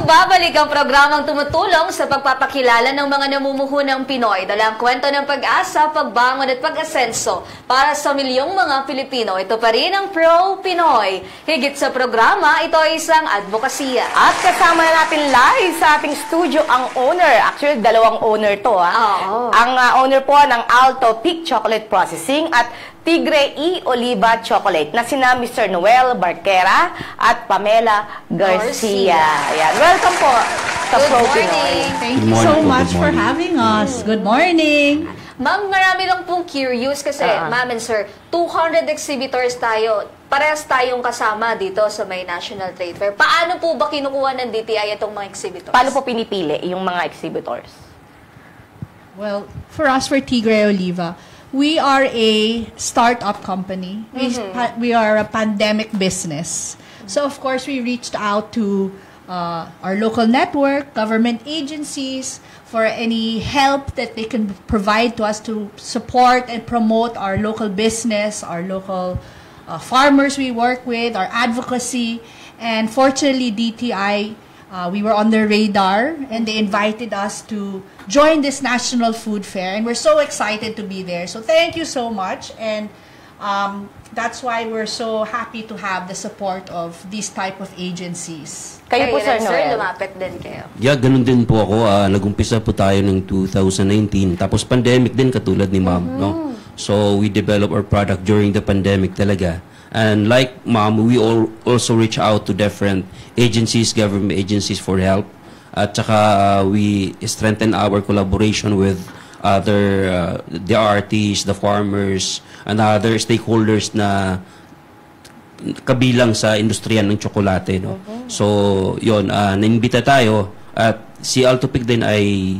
Nagbabalik ang programang tumutulong sa pagpapakilala ng mga namumuhunang Pinoy. Dala ang kwento ng pag-asa, pagbangon at pag-asenso para sa milyong mga Pilipino. Ito pa rin ang Pro Pinoy. Higit sa programa, ito ay isang advokasya. At kasama natin live sa ating studio ang owner. Actually, dalawang owner to. Ang owner po ng Alto Peak Chocolate Processing at Tigre E. Oliva Chocolate na sina Mr. Noel Barquera at Pamela Garcia. Ayan. Welcome po sa Pro Pinoy. Thank you so much for having us. Good morning. Ma'am, marami lang pong curious kasi, ma'am and sir, 200 exhibitors tayo. Parehas tayong kasama dito sa may National Trade Fair. Paano po ba kinukuha ng DTI itong mga exhibitors? Paano po pinipili yung mga exhibitors? Well, for us, for Tigre Oliva, we are a startup company. We are a pandemic business. So, of course, we reached out to our local network, government agencies, for any help that they can provide to us to support and promote our local business, our local farmers we work with, our advocacy. And fortunately, DTI, we were on their radar, and they invited us to join this National Food Fair, and we're so excited to be there. So thank you so much, and that's why we're so happy to have the support of these type of agencies. Kayo po, Sir Noel. Lumapit din kayo. Yeah, ganun din po ako. Nag-umpisa po tayo ng 2019. Tapos pandemic din katulad ni Ma'am. No? So we developed our product during the pandemic talaga. And like Ma'am, we also reach out to different agencies, government agencies for help. At saka we strengthen our collaboration with other the artists, the farmers, and other stakeholders na kabilang sa industriya ng tsokolate, no? So, yun, naimbita tayo at si Alto Peak din ay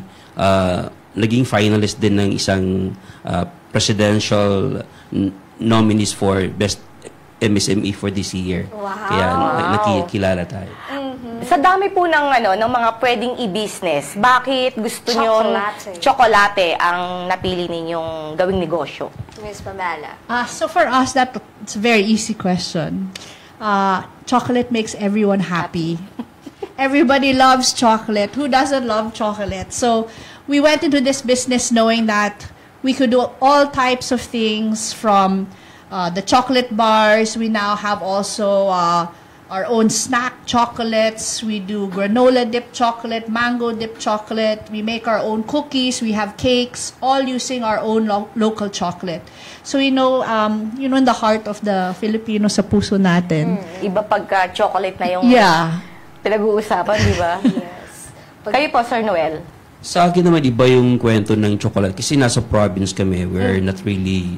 naging finalist din ng isang presidential nominees for Best MSME for this year. Wow. Kaya nakikilala tayo. Sa dami po ng mga pwedeng i-business, bakit gusto nyo tsokolate ang napili ninyong gawing negosyo? Miss Pamela. So for us, that's a very easy question. Chocolate makes everyone happy. Everybody loves chocolate. Who doesn't love chocolate? So we went into this business knowing that we could do all types of things from the chocolate bars. We now have also our own snack chocolates. We do granola dip chocolate, mango dip chocolate. We make our own cookies. We have cakes, all using our own local chocolate. So in the heart of the Filipino sa puso natin. Iba pagka chocolate na yung pinag-uusapan, di ba? Yes. Kayo po, Sir Noel. Sa akin naman, iba yung kwento ng chocolate. Kasi nasa province kami, we're not really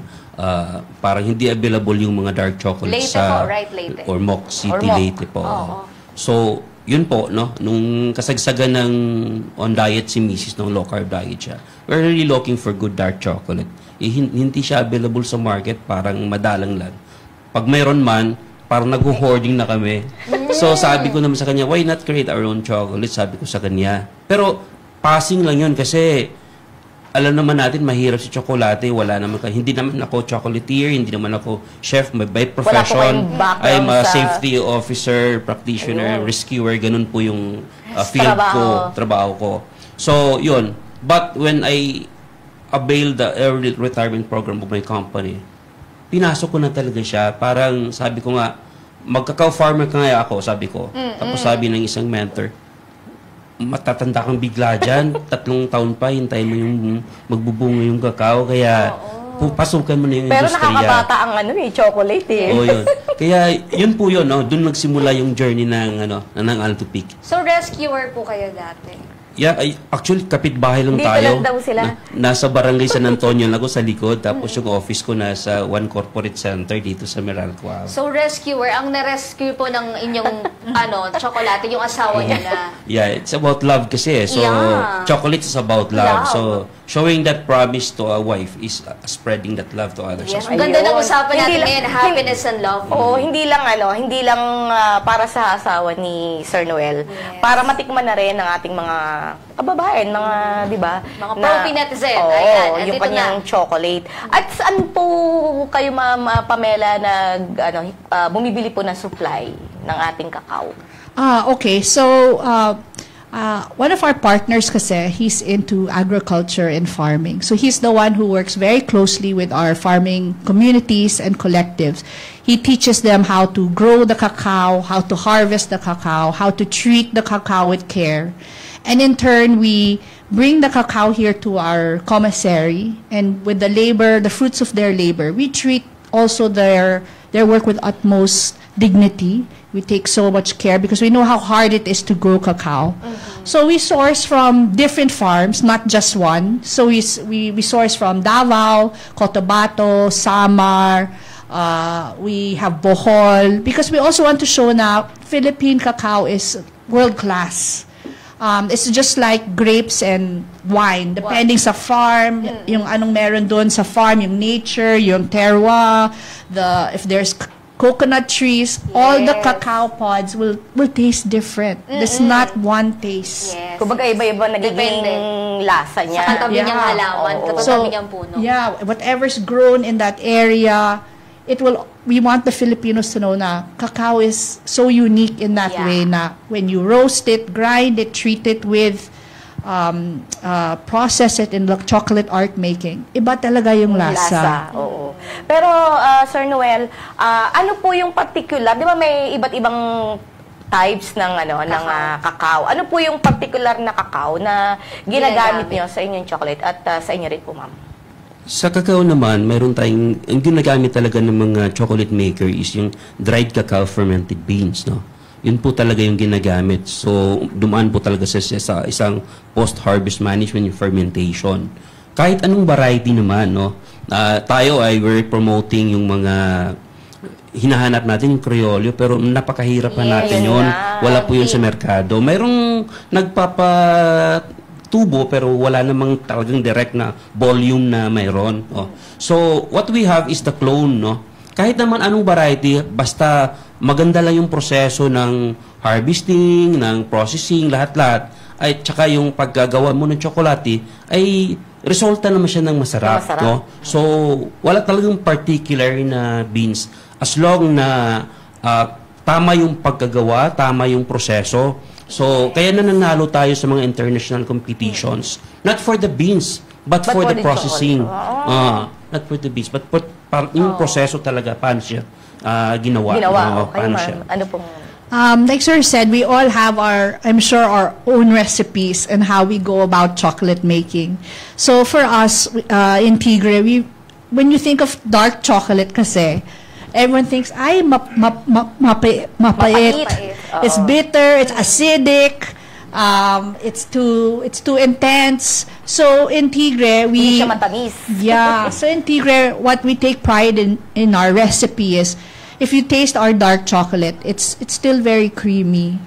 parang hindi available yung mga dark chocolate Leyte sa po, right? Leyte. Ormoc City, Leyte po. So, yun po, no? Nung kasagsagan ng on diet si Mrs. ng low carb diet siya, we're really looking for good dark chocolate. Hindi siya available sa market, parang madalang lang. Pag mayroon man, parang nag-hoarding na kami. So, sabi ko naman sa kanya, why not create our own chocolate? Sabi ko sa kanya. Pero, passing lang yun kasi alam naman natin, mahirap si tsokolate. Hindi naman ako chocolatier, hindi naman ako chef. By profession, I'm a safety officer, practitioner, rescuer. Ganun po yung field ko, trabaho ko. So, yun. But when I availed the early retirement program of my company, pinasok ko na talaga siya. Parang sabi ko nga, magkakaw-farmer ka nga ako, sabi ko. Tapos sabi ng isang mentor, matatanda kang bigla dyan, 3 taon pa, hintayin mo yung magbubunga yung kakao, kaya pasukan mo na yung Pero industriya. Pero nakakabata ang chocolate eh. Oo, yun. Kaya yun po yun, no? Doon nagsimula yung journey ng Alto Peak. So, rescuer po kayo dati? Yeah, actually, kapitbahay lang Dito tayo. Lang daw sila. Nasa barangay San Antonio lang ako sa likod, tapos yung office ko nasa One Corporate Center dito sa Meralco. So, rescuer, ang na-rescue po ng inyong tsokolate, yung asawa niya na. Yeah, it's about love kasi. So, chocolate is about love. So, showing that promise to a wife is spreading that love to others. Yes, ang ganda ng usapan natin ngayon, happiness and love. Hindi lang para sa asawa ni Sir Noel. Yes. Para matikman na rin ng ating mga kababayan, di ba? Mga pro-netizen. Yung kanyang chocolate. At saan po kayo, Ma'am Pamela, bumibili po ng supply ng ating kakao? Okay. So, one of our partners kasi, he's into agriculture and farming. So he's the one who works very closely with our farming communities and collectives. He teaches them how to grow the cacao, how to harvest the cacao, how to treat the cacao with care. And in turn, we bring the cacao here to our commissary, and with the labor, the fruits of their labor, we treat also their work with utmost dignity. We take so much care because we know how hard it is to grow cacao. So we source from different farms, not just one. So we source from Davao, Cotabato, Samar, we have Bohol, because we also want to show na Philippine cacao is world-class. It's just like grapes and wine, depending sa farm, yung anong meron doon sa farm, yung nature, yung terroir, if there's coconut trees, all the cacao pods will taste different. There's not one taste. Yes. Kumbaga iba-iba nagiging lasa niya. Sa katabi niyang halaman, katabi niyang puno. Yeah, whatever's grown in that area, we want the Filipinos to know na cacao is so unique in that way na when you roast it, grind it, treat it with process it in the chocolate art making, iba talaga yung lasa. Oo. Pero, Sir Noel, ano po yung particular, di ba may iba't ibang types ng cacao. Ano po yung particular na cacao na ginagamit niyo sa inyong chocolate at sa inyo rin po, ma'am? Sa cacao naman, mayroon tayong, ang ginagamit talaga ng mga chocolate maker is yung dried cacao fermented beans, no? Yun po talaga yung ginagamit. So, dumaan po talaga sa isang post-harvest management, yung fermentation. Kahit anong variety naman, no? Tayo ay we're promoting yung mga hinahanap natin yung Criollo, pero napakahirap pa natin yun. Wala po yun sa merkado. Mayroong nagpapatubo, pero wala namang talagang direct na volume na mayroon. Oh. So, what we have is the clone, no? Kahit naman anong variety, basta maganda lang yung proseso ng harvesting, ng processing, lahat-lahat, ay tsaka yung paggagawa mo ng tsokolate, ay resulta naman siya ng masarap. No? So, wala talagang particular na beans. As long na tama yung paggagawa, tama yung proseso. So, kaya nananalo tayo sa mga international competitions. Not for the beans, but for the processing. Not for the beans, but yung proseso talaga, paano siya ginawa. Okay, ma'am. Ano pong... Like Sir said, we all have our own recipes and how we go about chocolate making. So for us, in Tigre, when you think of dark chocolate kasi, everyone thinks, ay, mapait. It's bitter, it's acidic, it's too intense. So in Tigre, hindi siya matamis. Yeah. So in Tigre, what we take pride in our recipe is, if you taste our dark chocolate, it's still very creamy.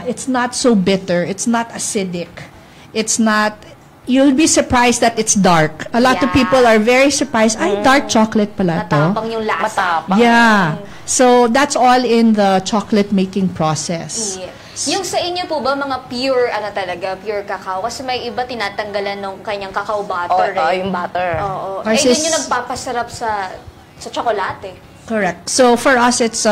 It's not so bitter. It's not acidic. It's not. You'll be surprised that it's dark. A lot of people are very surprised. Ay, dark chocolate pala to. Matapang yung lasa. Yeah. So that's all in the chocolate making process. Yeah. Yung sa inyo po ba, mga pure cacao? Kasi may iba tinatanggalan ng kanyang cacao butter. Yung butter. Oo. Eh, yun yung nagpapasarap sa tsokolate. Correct. So for us, it's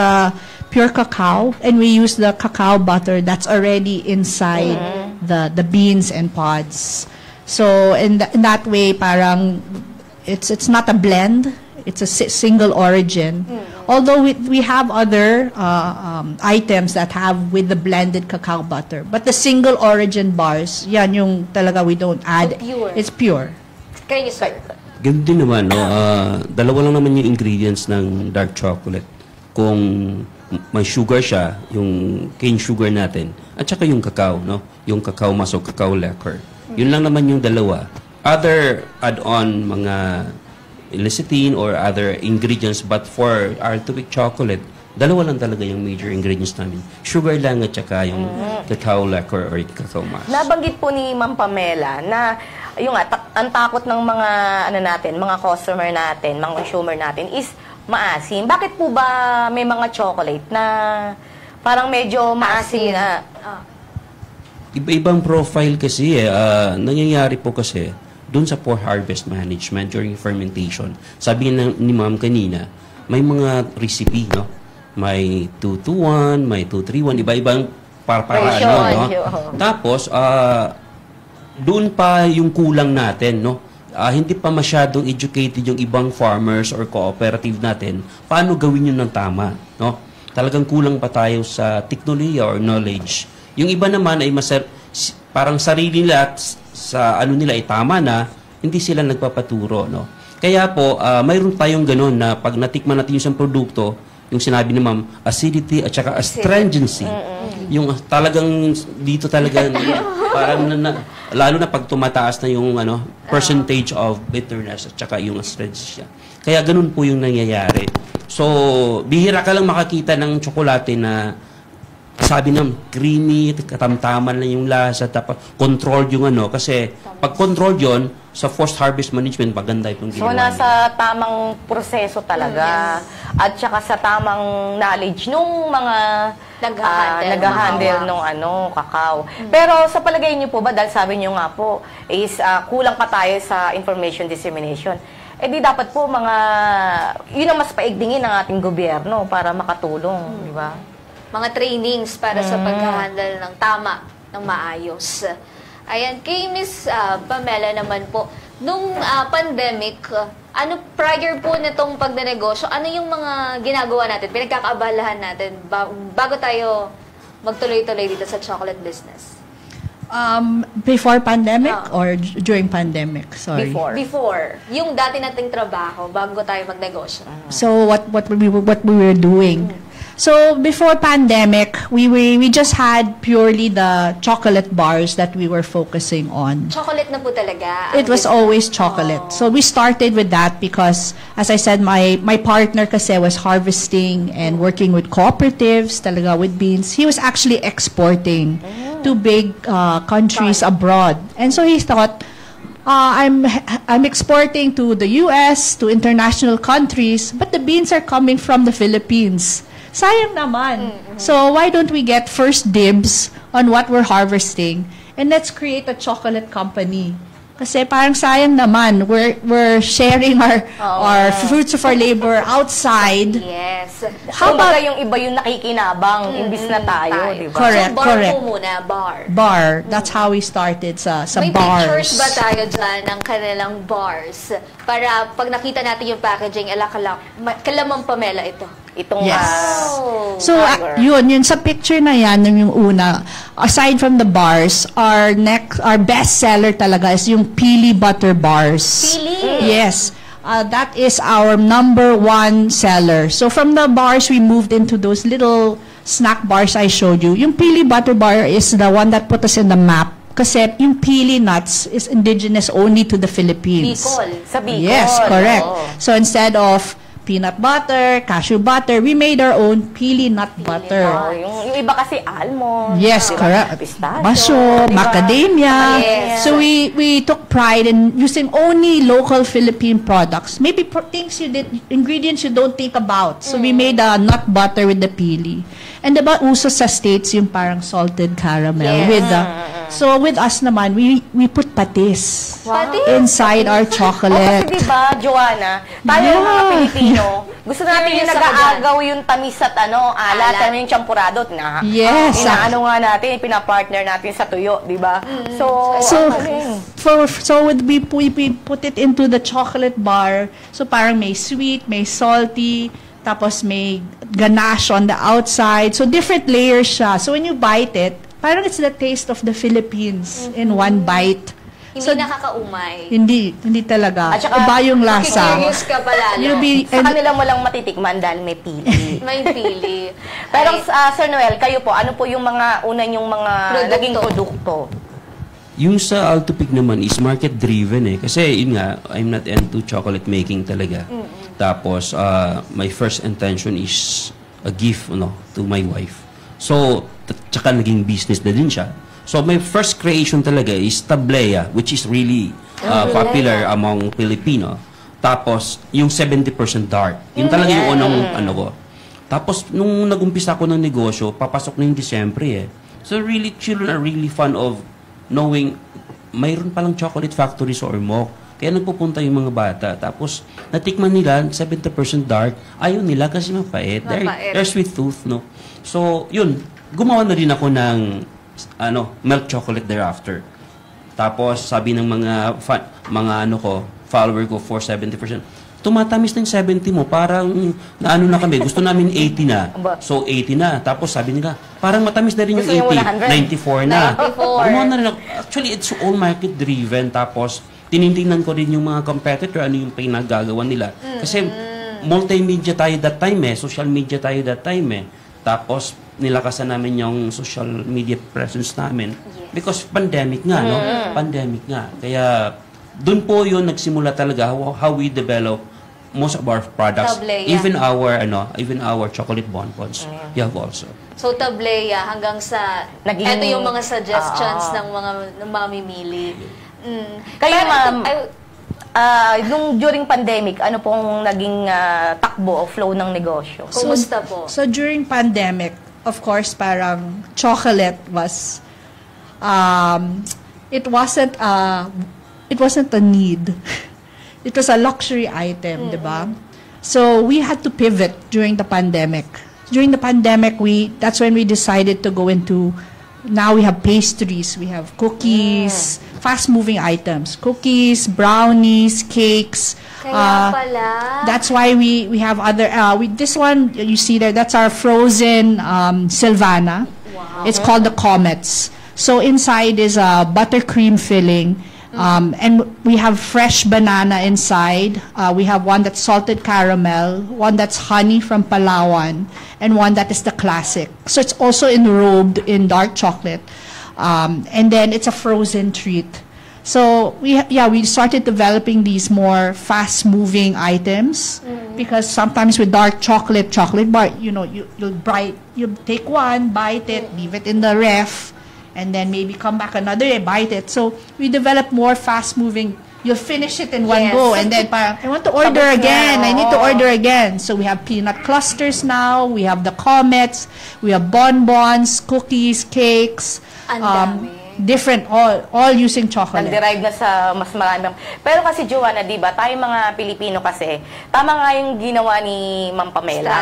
pure cacao, and we use the cacao butter that's already inside the beans and pods. So in that way, parang it's not a blend. It's a single origin. Although we have other items that have with the blended cacao butter, but the single origin bars, yan yung talaga we don't add. So pure. It's pure. Kayo, sir. Ganun din naman, no? Dalawa lang naman yung ingredients ng dark chocolate. Kung may sugar siya, yung cane sugar natin, at saka yung cacao, no? Yung cacao mass o cacao lacquer. Yun lang naman yung dalawa. Other add-on, mga lecithin or other ingredients, but for our tubig chocolate, dalawa lang talaga yung major ingredients namin. Sugar lang at saka yung cacao lacquer or cacao mass. Nabanggit po ni Ma'am Pamela na yung ang takot ng mga mga customer natin, mga consumer natin is maasim. Bakit po ba may mga chocolate na parang medyo maasim na? Iba-ibang profile kasi nangyayari po kasi doon sa post-harvest management during fermentation. Sabi ni Ma'am kanina, may mga recipe, no? may 2-1, may 2-3-1, iba-ibang paraan, Ratio, no? Tapos, doon pa yung kulang natin, no? Hindi pa masyadong educated yung ibang farmers or cooperative natin paano gawin yun ng tama, no? Talagang kulang pa tayo sa teknolohiya or knowledge. Yung iba naman ay parang sarili nila sa ano nila ay tama na, hindi sila nagpapaturo, no? Kaya po, mayroon tayong ganun na pag natikman natin yung isang produkto, yung sinabi ni ma'am, acidity at saka astringency. Yung talagang dito talaga parang lalo na pag tumataas na yung percentage of bitterness at saka yung astringency. Kaya ganun po yung nangyayari. So, bihira ka lang makakita ng tsokolate na sabi ng creamy, katamtaman lang yung lasa, tapos controlled yung kasi pag controlled yon sa forced harvest management, maganda itong ginawa. So, nasa tamang proseso talaga. At saka sa tamang knowledge nung mga nag-handle nung kakao. Pero sa palagay niyo po ba, dahil sabi niyo nga po, is kulang pa tayo sa information dissemination, di dapat po yun ang mas paigdingin ng ating gobyerno para makatulong, di ba? Mga trainings para sa pag-handle ng tama, ng maayos. Ayan, kay Miss Pamela naman po, nung pandemic, prior po nitong pagnenegosyo, ano yung mga ginagawa natin, pinagkakaabalahan natin bago tayo magtuloy-tuloy dito sa chocolate business? Before pandemic or during pandemic? Sorry. Before. Yung dati nating trabaho, bago tayo magnegosyo. So what we were doing. So before pandemic, we just had purely the chocolate bars that we were focusing on. Chocolate na po talaga. It was always chocolate. So we started with that because, as I said, my partner kasi was harvesting and working with cooperatives, talaga with beans. He was actually exporting to big countries abroad. And so he thought, I'm exporting to the US, to international countries, but the beans are coming from the Philippines. Sayang naman. So why don't we get first dibs on what we're harvesting and let's create a chocolate company? Kasi parang sayang naman, we're sharing our fruits of our labor outside. Yes. How about yung iba yung nakikinabang imbis na tayo, di ba? Correct, so, bar correct. po muna, bar. Bar. That's how we started sa May bars. pictures ba tayo dyan ng kanilang bars? Para pag nakita natin yung packaging, kalamang Pamela ito. Itong Yes. So, tiger. yun sa picture na yan, yung una, aside from the bars, our best seller talaga is yung Pili Butter Bars. Pili? Yes. That is our #1 seller. So, from the bars, we moved into those little snack bars I showed you. Yung Pili Butter Bar is the one that put us in the map. Kasi yung pili nuts is indigenous only to the Philippines. Bicol. Sa Bicol. Yes, correct. Oo. So instead of peanut butter, cashew butter, we made our own pili nut butter. Yung iba kasi almond. Yes, diba? correct. Pistachio. Baso, diba? macadamia. Yes. So we took pride in using only local Philippine products. Maybe ingredients you don't think about. So we made a nut butter with the pili. And diba uso sa States yung parang salted caramel with the so with us naman, we put patis inside our chocolate. Kasi diba, Joanna, tayo mga Pilipino, gusto natin yung Curious ako nag-aagaw yung tamis at alat, yung champurado. Yes. Inaano nga natin, pinapartner natin sa tuyo, diba? So we put it into the chocolate bar. So parang may sweet, may salty, tapos may ganache on the outside. So different layers siya. So when you bite it, parang it's the taste of the Philippines in one bite. Hindi nakakaumay. Hindi talaga. At saka, iba yung lasa. Curious ka pala. sa kanila mo lang matitikman dahil may pili. May pili. Pero Sir Noel, kayo po, ano po yung mga una yung mga naging produkto? Yung sa Altopic naman is market-driven Kasi yun nga, I'm not into chocolate making talaga. Tapos, my first intention is a gift to my wife. So, tsaka naging business na din siya. So, my first creation talaga is tablea, which is really popular among Filipino. Tapos, yung 70% dark. Yun talaga yung unang ko. Tapos, nung nag-umpisa ko ng negosyo, papasok na yung Disyembre So, really, children are really fun of knowing mayroon palang chocolate factory sa Ormoc. Kaya nagpupunta yung mga bata. Tapos, natikman nila, 70% dark. Ayaw nila kasi mapait. They're sweet tooth, no? So, yun. Gumawa na rin ako ng milk chocolate thereafter. Tapos, sabi ng mga follower ko for 70%, tumatamis ng 70 mo, parang naano na kami, gusto namin 80 na. So, 80 na. Tapos sabi nila, parang matamis na rin yung 80. 94 na. 94. Gumawa na rin ako. Actually, it's all market driven. Tapos, tinitingnan ko rin yung mga competitor, ano yung pinagagawa nila. Kasi, multimedia tayo that time social media tayo that time Tapos, nilakasan namin yung social media presence namin. Because pandemic nga, no? Pandemic nga. Kaya, doon po yun nagsimula talaga how we develop most of our products. Tableya. Even our chocolate bonbons. You have also. So, tableya hanggang sa, ito yung mga suggestions ng mga mamimili. Kayo, ma'am, nung during pandemic, ano pong naging takbo o flow ng negosyo? Kumusta po? So, during pandemic, of course, parang chocolate was, it wasn't a need. It was a luxury item, di ba? So, we had to pivot during the pandemic. During the pandemic, that's when we decided to go into, now we have pastries, we have cookies, fast-moving items. Cookies, brownies, cakes. Kaya pala. That's why we have other, this one, you see there, that's our frozen Silvana. Wow. It's called the Comets. So, inside is a buttercream filling. And we have fresh banana inside. We have one that's salted caramel, one that's honey from Palawan, and one that is the classic. So it's also enrobed in dark chocolate. And then it's a frozen treat. So we started developing these more fast-moving items because sometimes with dark chocolate bar, you'll take one, bite it, leave it in the ref, and then maybe come back another day, bite it. So we develop more fast-moving. You'll finish it in one go, and then parang, I want to order again. I need to order again. So we have peanut clusters now. We have the comets. We have bonbons, cookies, cakes. Different, all using chocolate. Nag-derive na sa mas marami. Pero kasi, Joanna, di ba, tayo mga Pilipino kasi, tama nga yung ginawa ni Ma'am Pamela.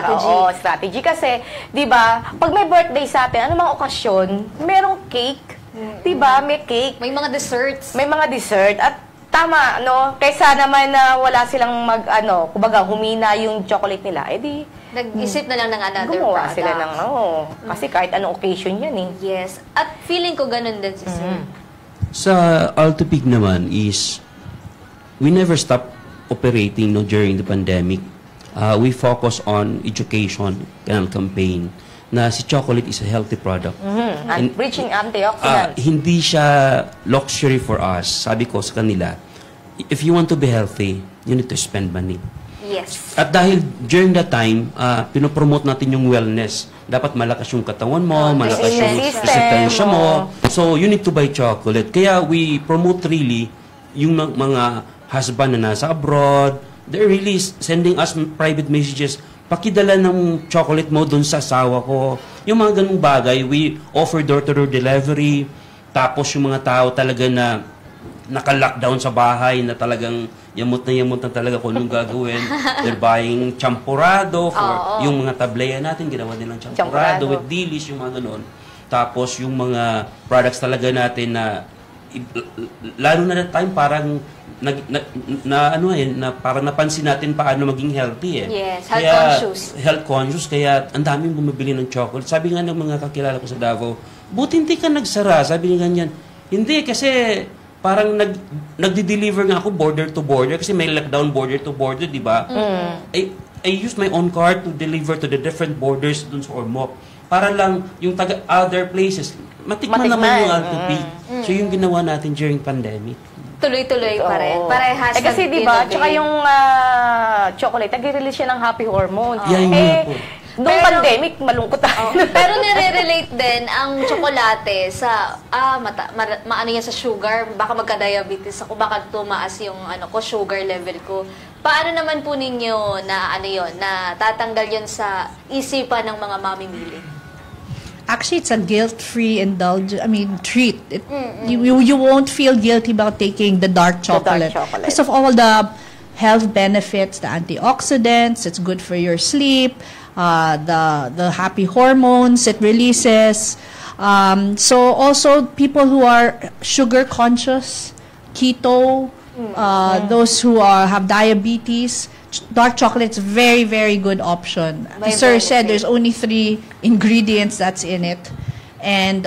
Strategy. Kasi, di ba, pag may birthday sa atin, ano mga okasyon, merong cake. Di ba, may cake. May mga desserts. May mga dessert. At tama, no? Kaysa naman na wala silang kumbaga, humina yung chocolate nila, edi, nag-isip na lang ng another gumawa product. Sila ng, kasi kahit anong occasion yan Yes. At feeling ko ganun din si Sir. Sa Alto Pig naman is, we never stop operating during the pandemic. We focus on education campaign na si chocolate is a healthy product. And reaching antioxidants. Hindi siya luxury for us. Sabi ko sa kanila, if you want to be healthy, you need to spend money. Yes. At dahil during that time, pinopromote natin yung wellness. Dapat malakas yung katawan mo, malakas yung resistensya mo. So, you need to buy chocolate. Kaya we promote really yung mga husband na nasa abroad. They're really sending us private messages. Pakidala ng chocolate mo dun sa asawa ko. Yung mga ganung bagay, we offer door-to-door delivery. Tapos yung mga tao talaga na naka-lockdown sa bahay na talagang yamot na talaga kung anong gagawin. They're buying champurado for yung mga tableya natin, ginawa nilang champurado with dilis, yung mga ganun. Tapos yung mga products talaga natin na lalo na that time parang parang napansin natin paano maging healthy Yes, health-conscious. Health-conscious, kaya ang daming bumibili ng chocolate. Sabi nga ng mga kakilala ko sa Davao, buti hindi ka nagsara. Sabi nga ganyan, hindi kasi parang nagdi-deliver nga ako border to border kasi may lockdown border to border, di ba? I use my own car to deliver to the different borders dun sa Ormoc. Para lang yung other places, matikman naman yung Alto Pig. So yung ginawa natin during pandemic. Tuloy-tuloy pa rin. Parehas kasi di ba, tsaka yung chocolate, nag-release siya ng happy hormones. Nung pandemic, malungkot tayo. Pero nire-relate din ang tsokolate sa, maano yan sa sugar, baka magka-diabetes ako, baka tumaas yung sugar level ko. Paano naman po ninyo na na tatanggal yun sa isipan ng mga mamimili? actually it's a guilt-free treat. You won't feel guilty about taking the dark chocolate. Because of all the health benefits, the antioxidants, it's good for your sleep, the happy hormones it releases. So also people who are sugar conscious, keto, those who have diabetes, dark chocolate is a very, very good option. As Sir said, there's only 3 ingredients that's in it. And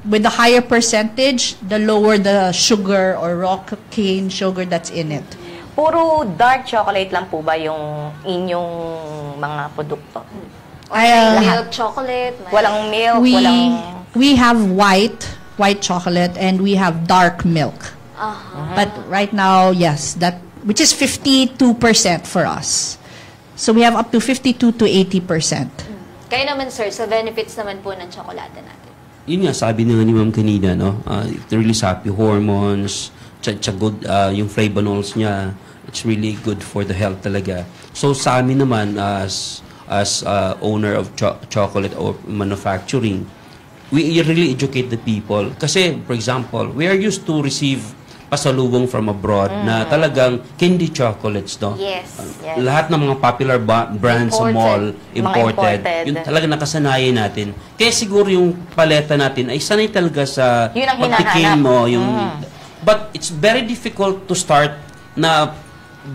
with the higher percentage, the lower the sugar or raw cane sugar that's in it. Puro dark chocolate lang po ba yung inyong mga produkto? Milk chocolate. Walang milk, we have white chocolate and we have dark milk. But right now, yes, which is 52% for us. So we have up to 52 to 80%. Kaya naman, sir, sa benefits naman po ng tsokolate natin. Yun nga, sabi nga ni Ma'am kanina, no? It releases happy hormones, good, yung flavonols niya, it's really good for the health talaga. So sa amin naman, as owner of chocolate or manufacturing, we really educate the people. Kasi, for example, we are used to receive pasalubong from abroad na talagang candy chocolates, no? Yes. Lahat ng mga popular brands sa mall, imported. Yun talaga nakasanayan natin. Kaya siguro yung paleta natin ay sanay talaga sa pagtikim mo. But it's very difficult to start na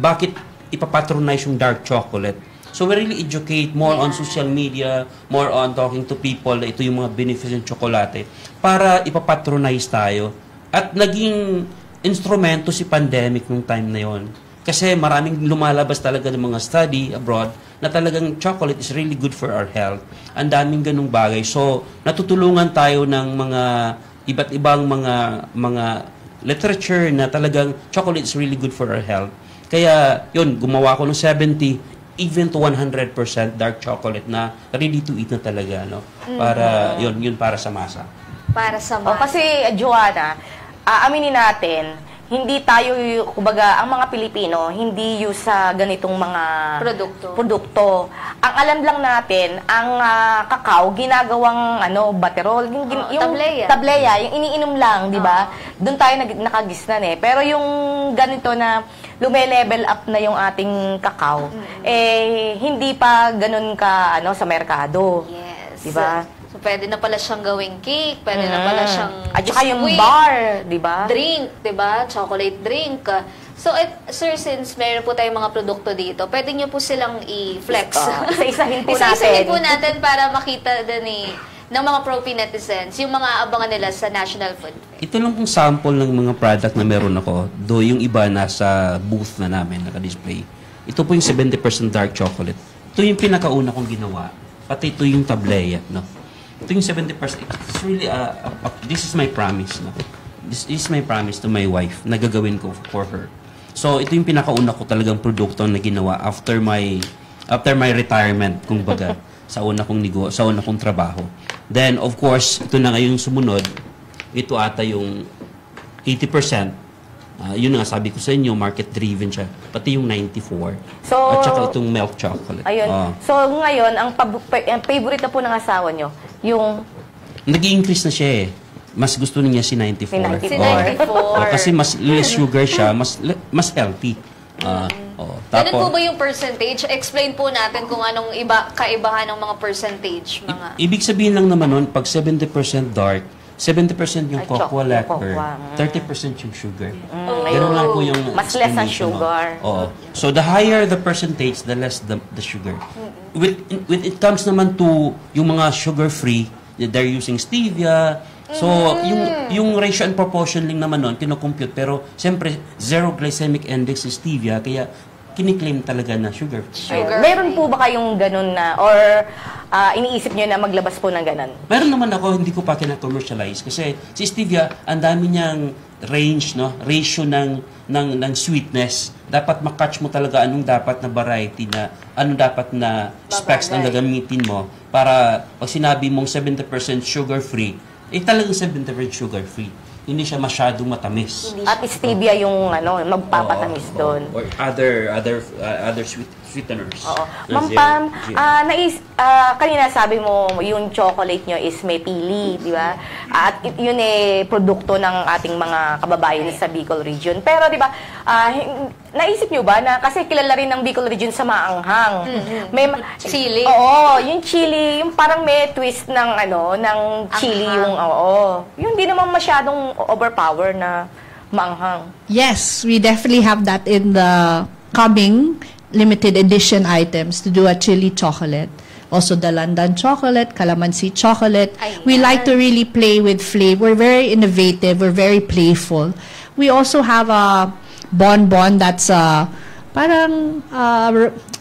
bakit ipapatronize yung dark chocolate. So we really educate more on social media, more on talking to people na ito yung mga benefits ng tsokolate para ipapatronize tayo. At naging instrumento si pandemic nung time na yon. Kasi maraming lumalabas talaga ng mga study abroad na talagang chocolate is really good for our health. Ang daming ganung bagay. So, natutulungan tayo ng mga iba't ibang mga literature na talagang chocolate is really good for our health. Kaya, yun, gumawa ko ng 70, even to 100% dark chocolate na ready to eat na talaga, no? Para, yun para sa masa. Para sa masa. Kasi, Joanna, aminin natin, hindi tayo, kumbaga, ang mga Pilipino, hindi use sa ganitong mga produkto. Ang alam lang natin, ang kakao, ginagawang baterol, yung tableya, yung iniinom lang, di ba? Doon tayo nakagisnan eh. Pero yung ganito na lume-level up na yung ating kakao, hindi pa ganun ka sa merkado. Yes. Di ba? So, pwede na pala siyang gawing cake, pwede na pala siyang at saka yung bar, di ba? Drink, di ba? Chocolate drink. So, sir, since meron po tayong mga produkto dito, pwede nyo po silang i-flex. Isa-isahin po natin. Isa-isahin po natin para makita din ng mga Pro-P netizens, yung mga abangan nila sa National Food Fair. Ito lang pong sample ng mga product na meron ako. Do yung iba nasa booth na namin, naka-display. Ito po yung 70% dark chocolate. Ito yung pinakauna kong ginawa. Pati ito yung tableya, no? Ito yung 70%. It's really, this is my promise, no? This is my promise to my wife na gagawin ko for her. So, ito yung pinakauna ko talagang produkto na ginawa after my retirement, kung baga, sa una kong trabaho. Then, of course, ito na ngayong sumunod, ito ata yung 80%. Yun nga, sabi ko sa inyo, market-driven siya. Pati yung 94. So, at saka itong milk chocolate. Ayun. So, ngayon, ang favorite na po ng asawa nyo, yung... Nag-i-increase na siya eh. Mas gusto niya si 94. Si 94. Kasi mas less sugar siya, mas healthy. Ganun po ba yung percentage? Explain po natin kung anong kaibahan ng mga percentage. Ibig sabihin lang naman nun, pag 70% dark, 70% yung cocoa lacquer, 30% yung sugar. Ganun lang po yung mas less ang sugar. So the higher the percentage, the less the sugar. When it comes naman to yung mga sugar-free, they're using stevia. So, yung ratio and proportion lang naman nun, kinocompute. Pero, siyempre, zero glycemic index is stevia, kaya kiniklaim talaga na sugar. Meron po ba kayong ganun na, or iniisip nyo na maglabas po ng ganun? Meron naman ako, hindi ko pa kina-commercialize. Kasi si stevia, ang dami niyang range, no? Ratio ng sweetness. Dapat makatch mo talaga anong dapat na variety na, anong dapat na specs na gagamitin mo para pag sinabi mong 70% sugar-free, talagang 70% sugar-free. Hindi siya masyadong matamis. At stevia yung magpapatamis doon. Or other sweeteners. Oo. Na Ma'am zero Pam, GM. kanina sabi mo yung chocolate nyo is may pili, di ba? At yun produkto ng ating mga kababayan sa Bicol region. Pero di ba, naisip nyo ba na kasi kilala rin ng Bicol region sa maanghang. May Chili. Oo, yung chili, yung parang may twist ng ng chili yung Yung di naman masyadong overpower na maanghang. Yes, we definitely have that in the coming limited edition items to do a chili chocolate. Also the London chocolate, calamansi chocolate. We like to really play with flavor. We're very innovative. We're very playful. We also have a bonbon that's parang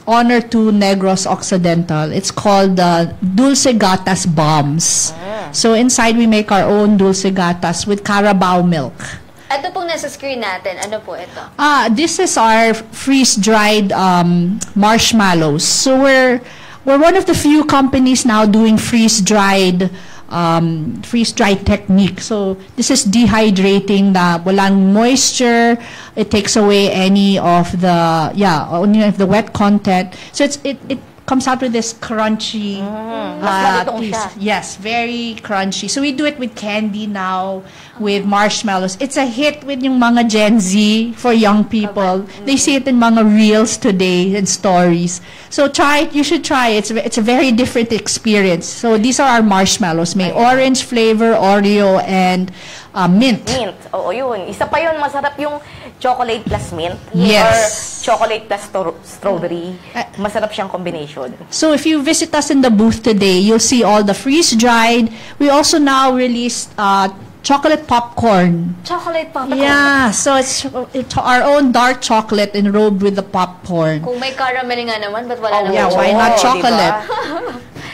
honor to Negros Occidental. It's called the Dulce Gatas Bombs. So inside we make our own Dulce Gatas with Carabao milk. Ito pong nasa screen natin, ano po ito? This is our freeze-dried marshmallows. So we're one of the few companies now doing freeze-dried technique. So this is dehydrating the walang moisture. It takes away any of the wet content. So it comes out with this crunchy piece. Yes, very crunchy. So we do it with candy now, with marshmallows. It's a hit with yung mga Gen Z for young people. They see it in mga reels today and stories. So try it. You should try it. It's a very different experience. So these are our marshmallows. May orange flavor, Oreo, and mint. Mint. Oo, yun. Isa pa yun, masarap yung chocolate plus mint. Yes. Or chocolate plus strawberry. Masarap siyang combination. So if you visit us in the booth today, you'll see all the freeze-dried. We also now released chocolate popcorn. Chocolate popcorn. Yeah, so it's our own dark chocolate enrobed with the popcorn. Kung may caramel nga naman, ba't wala naman Yeah, why chocolate? not chocolate?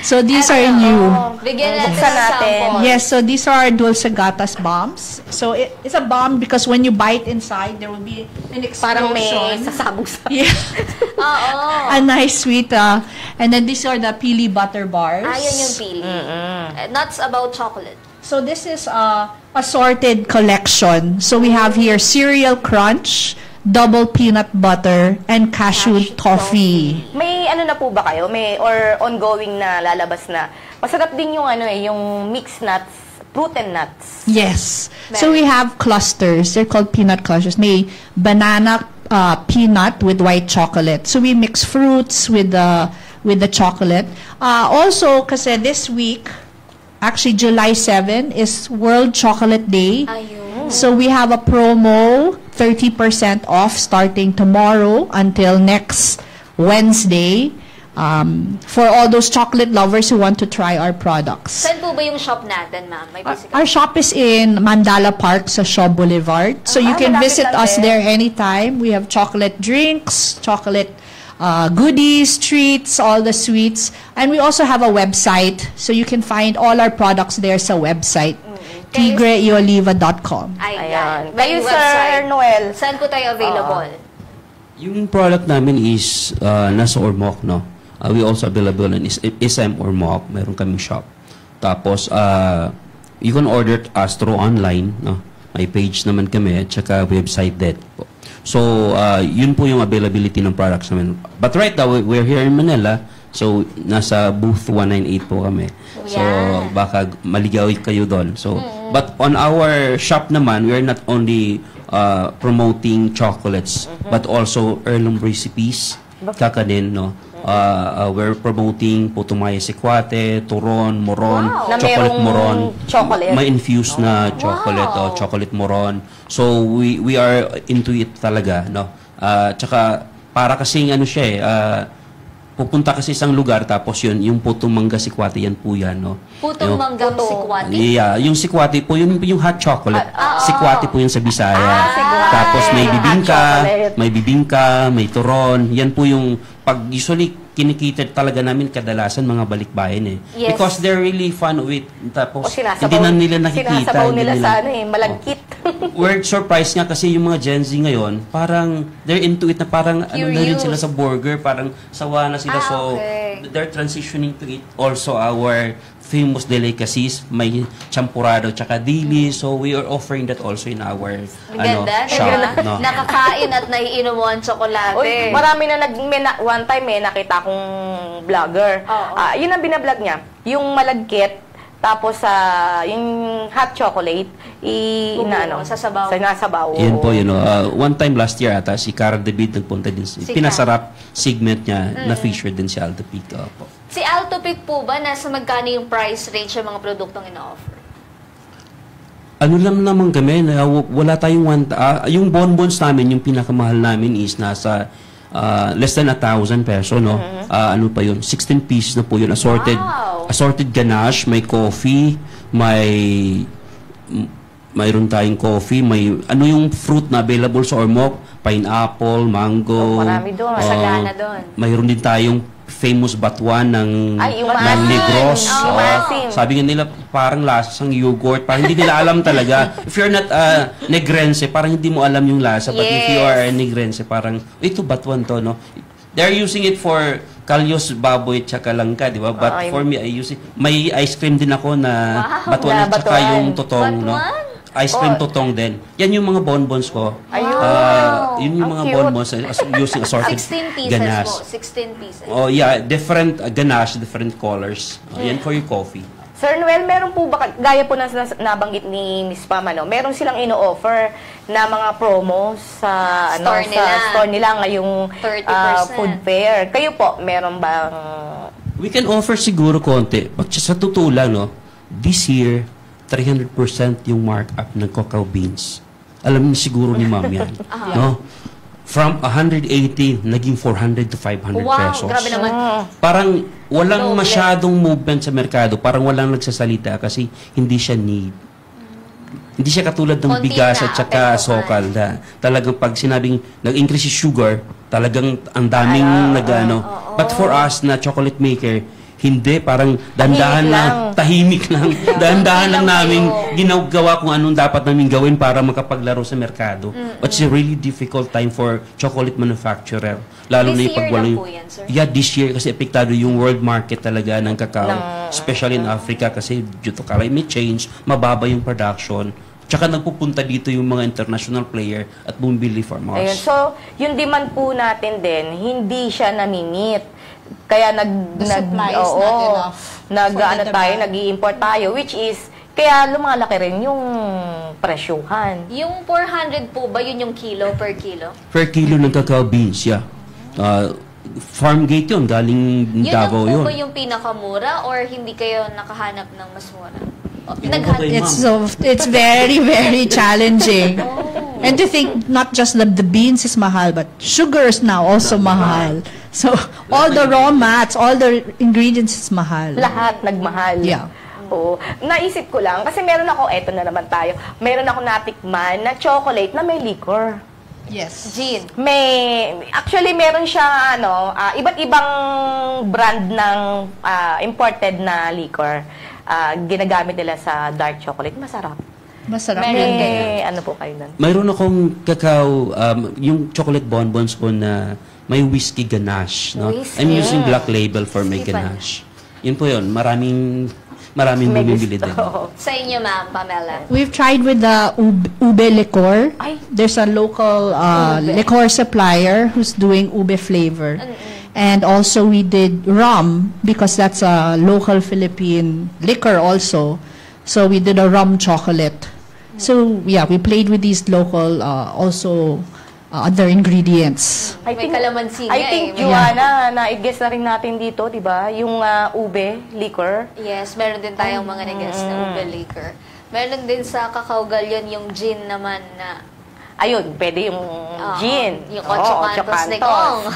So these are new. Bigyan natin Buksan ng natin. sample. Yes, so these are our Dulce Gatas bombs. So it's a bomb because when you bite inside, there will be an explosion. Parang may sasabog sa... Yeah. Oo. A nice sweet. And then these are the Pili butter bars. Ayan yung pili. Nuts about chocolate. So this is a assorted collection. So we have here cereal crunch, double peanut butter, and cashew toffee. May na po ba kayo? Or ongoing na lalabas na? Masarap din yung yung mixed nuts, fruit and nuts. Yes. So we have clusters. They're called peanut clusters. May banana peanut with white chocolate. So we mix fruits with the chocolate. Also, kasi this week, actually July 7 is World Chocolate Day. Ayun. So we have a promo, 30% off starting tomorrow until next Wednesday. For all those chocolate lovers who want to try our products. Saan po ba yung shop natin, ma'am? May physical. Our shop is in Mandala Park sa Shaw Boulevard. So you can malapit visit lang us din. there anytime. We have chocolate drinks, chocolate goodies, treats, all the sweets. And we also have a website. So you can find all our products there sa website. tigreeoliva.com. Ayan. Kayo, Sir Noel. Saan po tayo available? Yung product namin is nasa Ormoc, no? We also available in SM Ormoc. Meron kaming shop. Tapos, you can order us through online, no? May page naman kami, at saka website din po. So, yun po yung availability ng products namin. But right now, we're here in Manila. So, nasa booth 198 po kami. So, baka maligaw kayo doon. So, but on our shop naman, we are not only promoting chocolates, but also heirloom recipes. Kakanin, no? We're promoting putumaya sikwate, turon, moron, Na chocolate merong moron. chocolate. May infused na chocolate o chocolate moron. So, we are into it talaga, no? Tsaka, para kasing ano siya pupunta kasi isang lugar tapos yun, yung putong mangga sikwate, yan po yan, no? Putong manggang sikwati? Yeah, yung sikwate po, yung hot chocolate. Sikwate po yun sa Bisaya. sikwate. Tapos may Hot chocolate. bibingka, may turon. Yan po yung, pag usually, kinikita talaga namin kadalasan mga balikbayan Yes. Because they're really fun with, tapos Sinasabaw, hindi na nila nakikita. Sinasabaw hindi nila sa malagkit. We're surprised nga kasi yung mga Gen Z ngayon, parang they're into it na parang ano na rin sila sa burger, parang sawa na sila. So okay. they're transitioning to it. Also our famous delicacies, may champurado tsaka dili. So we are offering that also in our Ganda, shop. diba? No? Nakakain at naiinom mo ang tsokolate. Uy, marami na one time nakita kong vlogger. Yun ang binablog niya. Yung malagkit, tapos yung hot chocolate, sasabaw. Nasabaw. Yan po, one time last year ata, si Cara David nagpunta din. Pinasarap segment niya, na-feature din si Alto Pic po. Si Alto Pic po ba, nasa magkano yung price range ng mga produktong ina-offer? Ano lang naman kami, wala tayong yung bonbons namin, yung pinakamahal namin is nasa less than 1,000 peso, no? Ano pa yun? 16 pieces na po yun. Assorted ganache, may coffee, mayroon tayong coffee, may yung fruit na available sa Ormoc, pineapple, mango. Marami doon. Masagana doon. Mayroon din tayong famous batuan ng Negros. Sabi nga nila, parang lasang yogurt. Parang hindi nila alam talaga. If you're not Negrense, parang hindi mo alam yung lasa. But if you are Negrense, parang, ito batuan to, no? They're using it for kalyos, baboy, tsaka langka, di ba? But for me, I use it. May ice cream din ako na batuan at tsaka yung totong, no? Ice cream totong din. Yan yung mga bonbons ko. Yun yung mga bonbons using assorted 16 pieces ganache. po. 16 pieces. Oh, yeah. Different ganache, different colors. Yan for your coffee. Sir Noel, meron po ba, gaya po na nabanggit ni Miss Pam, meron silang ino-offer na mga promos sa store nila ngayong 30%. food fair. Kayo po, meron bang... We can offer siguro konti. But sa totoo lang, no, this year, 300% yung markup ng cacao beans. Alam niyo siguro ni Ma'am yan. No? From 180, naging 400 to 500 pesos. Wow, grabe naman. Parang walang masyadong movement sa merkado. Parang walang nagsasalita kasi hindi siya need. Hindi siya katulad ng bigas at saka sokal. Talagang pag sinabing nag-increase yung sugar, talagang ang daming nag-ano. But for us na chocolate maker, hindi, parang dahan-dahan lang, tahimik lang. Dahan-dahan lang namin ginagawa kung anong dapat namin gawin para makapaglaro sa merkado. But it's a really difficult time for chocolate manufacturer. Lalo This na yung year lang po yan, sir? Yeah, this year kasi epektado yung world market talaga ng cacao. Especially in Africa kasi due to climate change, mababa yung production. Tsaka nagpupunta dito yung mga international player at bumibili from us. Ayun. So, yung demand po natin din, hindi siya nami-meet. Kaya The supply is not enough nag-i-import tayo, which is, kaya lumalaki rin yung presyuhan. Yung 400 po ba, yun yung kilo per kilo? Per kilo ng cacao beans, yeah. Farm gate yun, galing Davao yun. Yun yun. ba yung pinakamura or hindi kayo nakahanap ng mas mura? It's very, very challenging. And to think not just the beans is mahal, but sugar is now also mahal. So, all the raw mats, all the ingredients is mahal. Lahat nagmahal. Yeah. Oo. Naisip ko lang, kasi meron ako, eto na naman tayo, meron ako natikman na chocolate na may liquor. Yes. Gin. Actually, meron siya, iba't ibang brand ng imported na liquor. Ginagamit nila sa dark chocolate. Masarap. Masarap. Ano po kayo nun? Mayroon akong cacao, yung chocolate bonbons ko na may whiskey ganache. No? I'm using Black Label for my ganache. Yun po yun. Maraming bumibili din. Sa inyo, Ma'am Pamela? We've tried with the ube liquor. There's a local liquor supplier who's doing ube flavor. And also we did rum because that's a local Philippine liquor also. So we did a rum chocolate. So yeah, we played with these local also other ingredients. May kalamansi I think, Joanna, na-guess na rin natin dito, di ba? Yung ube liquor. Yes, meron din tayong mga nag-guess na ube liquor. Meron din sa Cacao Galleon yung gin naman na... Ayun, pwede yung gin. Yung Ocho Cantos de Kong.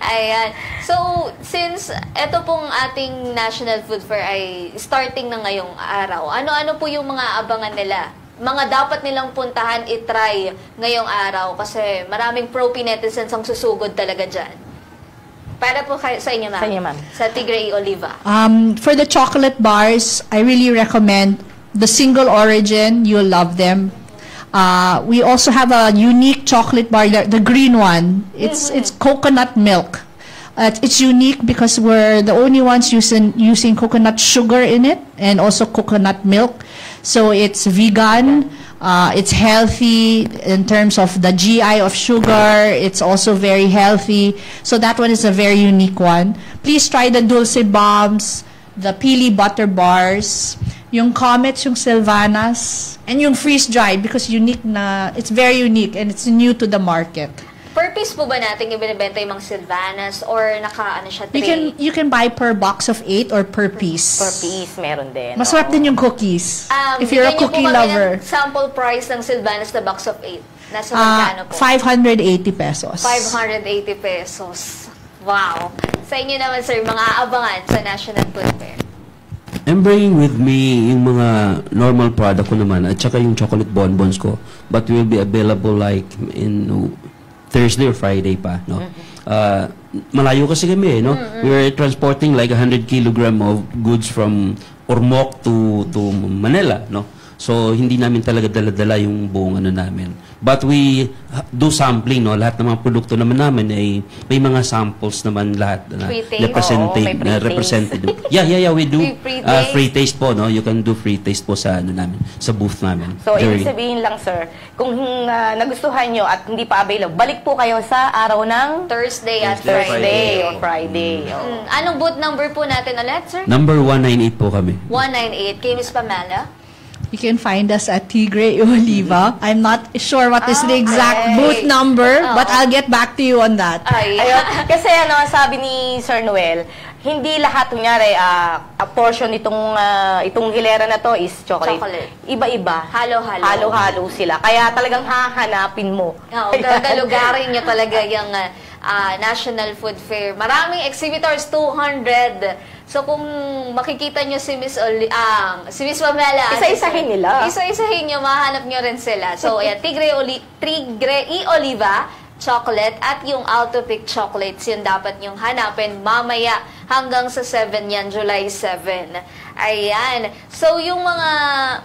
Ayan. So, since ito pong ating National Food Fair ay starting na ngayong araw, ano-ano po yung mga abangan nila? Mga dapat nilang puntahan, itry ngayong araw kasi maraming pro-P netizens ang susugod talaga dyan. Para po sa inyo, ma'am. Sa inyo, ma'am. Sa Tigre y Oliva. For the chocolate bars, I really recommend the single origin. You'll love them. We also have a unique chocolate bar, the green one. It's coconut milk. It's unique because we're the only ones using coconut sugar in it and also coconut milk. So it's vegan, it's healthy in terms of the GI of sugar. It's also very healthy. So that one is a very unique one. Please try the Dulce Bombs, the Pili Butter Bars, yung Comets, yung Sylvanas, and yung freeze-dried because it's very unique and it's new to the market. Per piece po ba natin ibinibenta yung mga Sylvanas or naka-ano siya, tray? You can buy per box of 8 or per piece. Per piece, meron din. Masarap din yung cookies. If you're a cookie lover. Sample price ng Sylvanas na box of 8. Nasa magkano po? 580 pesos. 580 pesos. Wow. Sa inyo naman, sir, mga aabangan sa National Food Fair. I'm bringing with me yung mga normal product ko naman at saka yung chocolate bonbons ko. But will be available like in Thursday or Friday pa, no? Malayo kasi kami, no? We're transporting like 100 kilogram of goods from Ormoc to Manila, no? So, hindi namin talaga dala-dala yung buong ano namin. But we do sampling, no? Lahat ng mga produkto naman namin ay may mga samples naman lahat na represented. Yeah, we do free taste po, no? You can do free taste po sa ano namin, sa booth namin. So, ibig sabihin lang, sir, kung nagustuhan nyo at hindi pa available, balik po kayo sa araw ng Thursday at Friday or Friday. Anong booth number po natin ulit, sir? Number 198 po kami. 198. Kay Miss Pamela? You can find us at Tigre Oliva. I'm not sure what is the exact booth number, but I'll get back to you on that. Ayun. Kasi sabi ni Sir Noel, hindi lahat, kunyari, a portion itong hilera na to is chocolate. Iba-iba. Halo-halo. Halo-halo sila. Kaya talagang hahanapin mo. Gagalugarin niyo talaga yung National Food Fair. Maraming exhibitors, 200. So, kung makikita nyo si Miss Pamela, isa-isahin nila. Isa-isahin nyo, mahanap nyo rin sila. So, ayan, Tigre E. Oliva chocolate at yung Alto Peak chocolates, yun dapat nyong hanapin mamaya hanggang sa 7 yan, July 7. Ayan. So, yung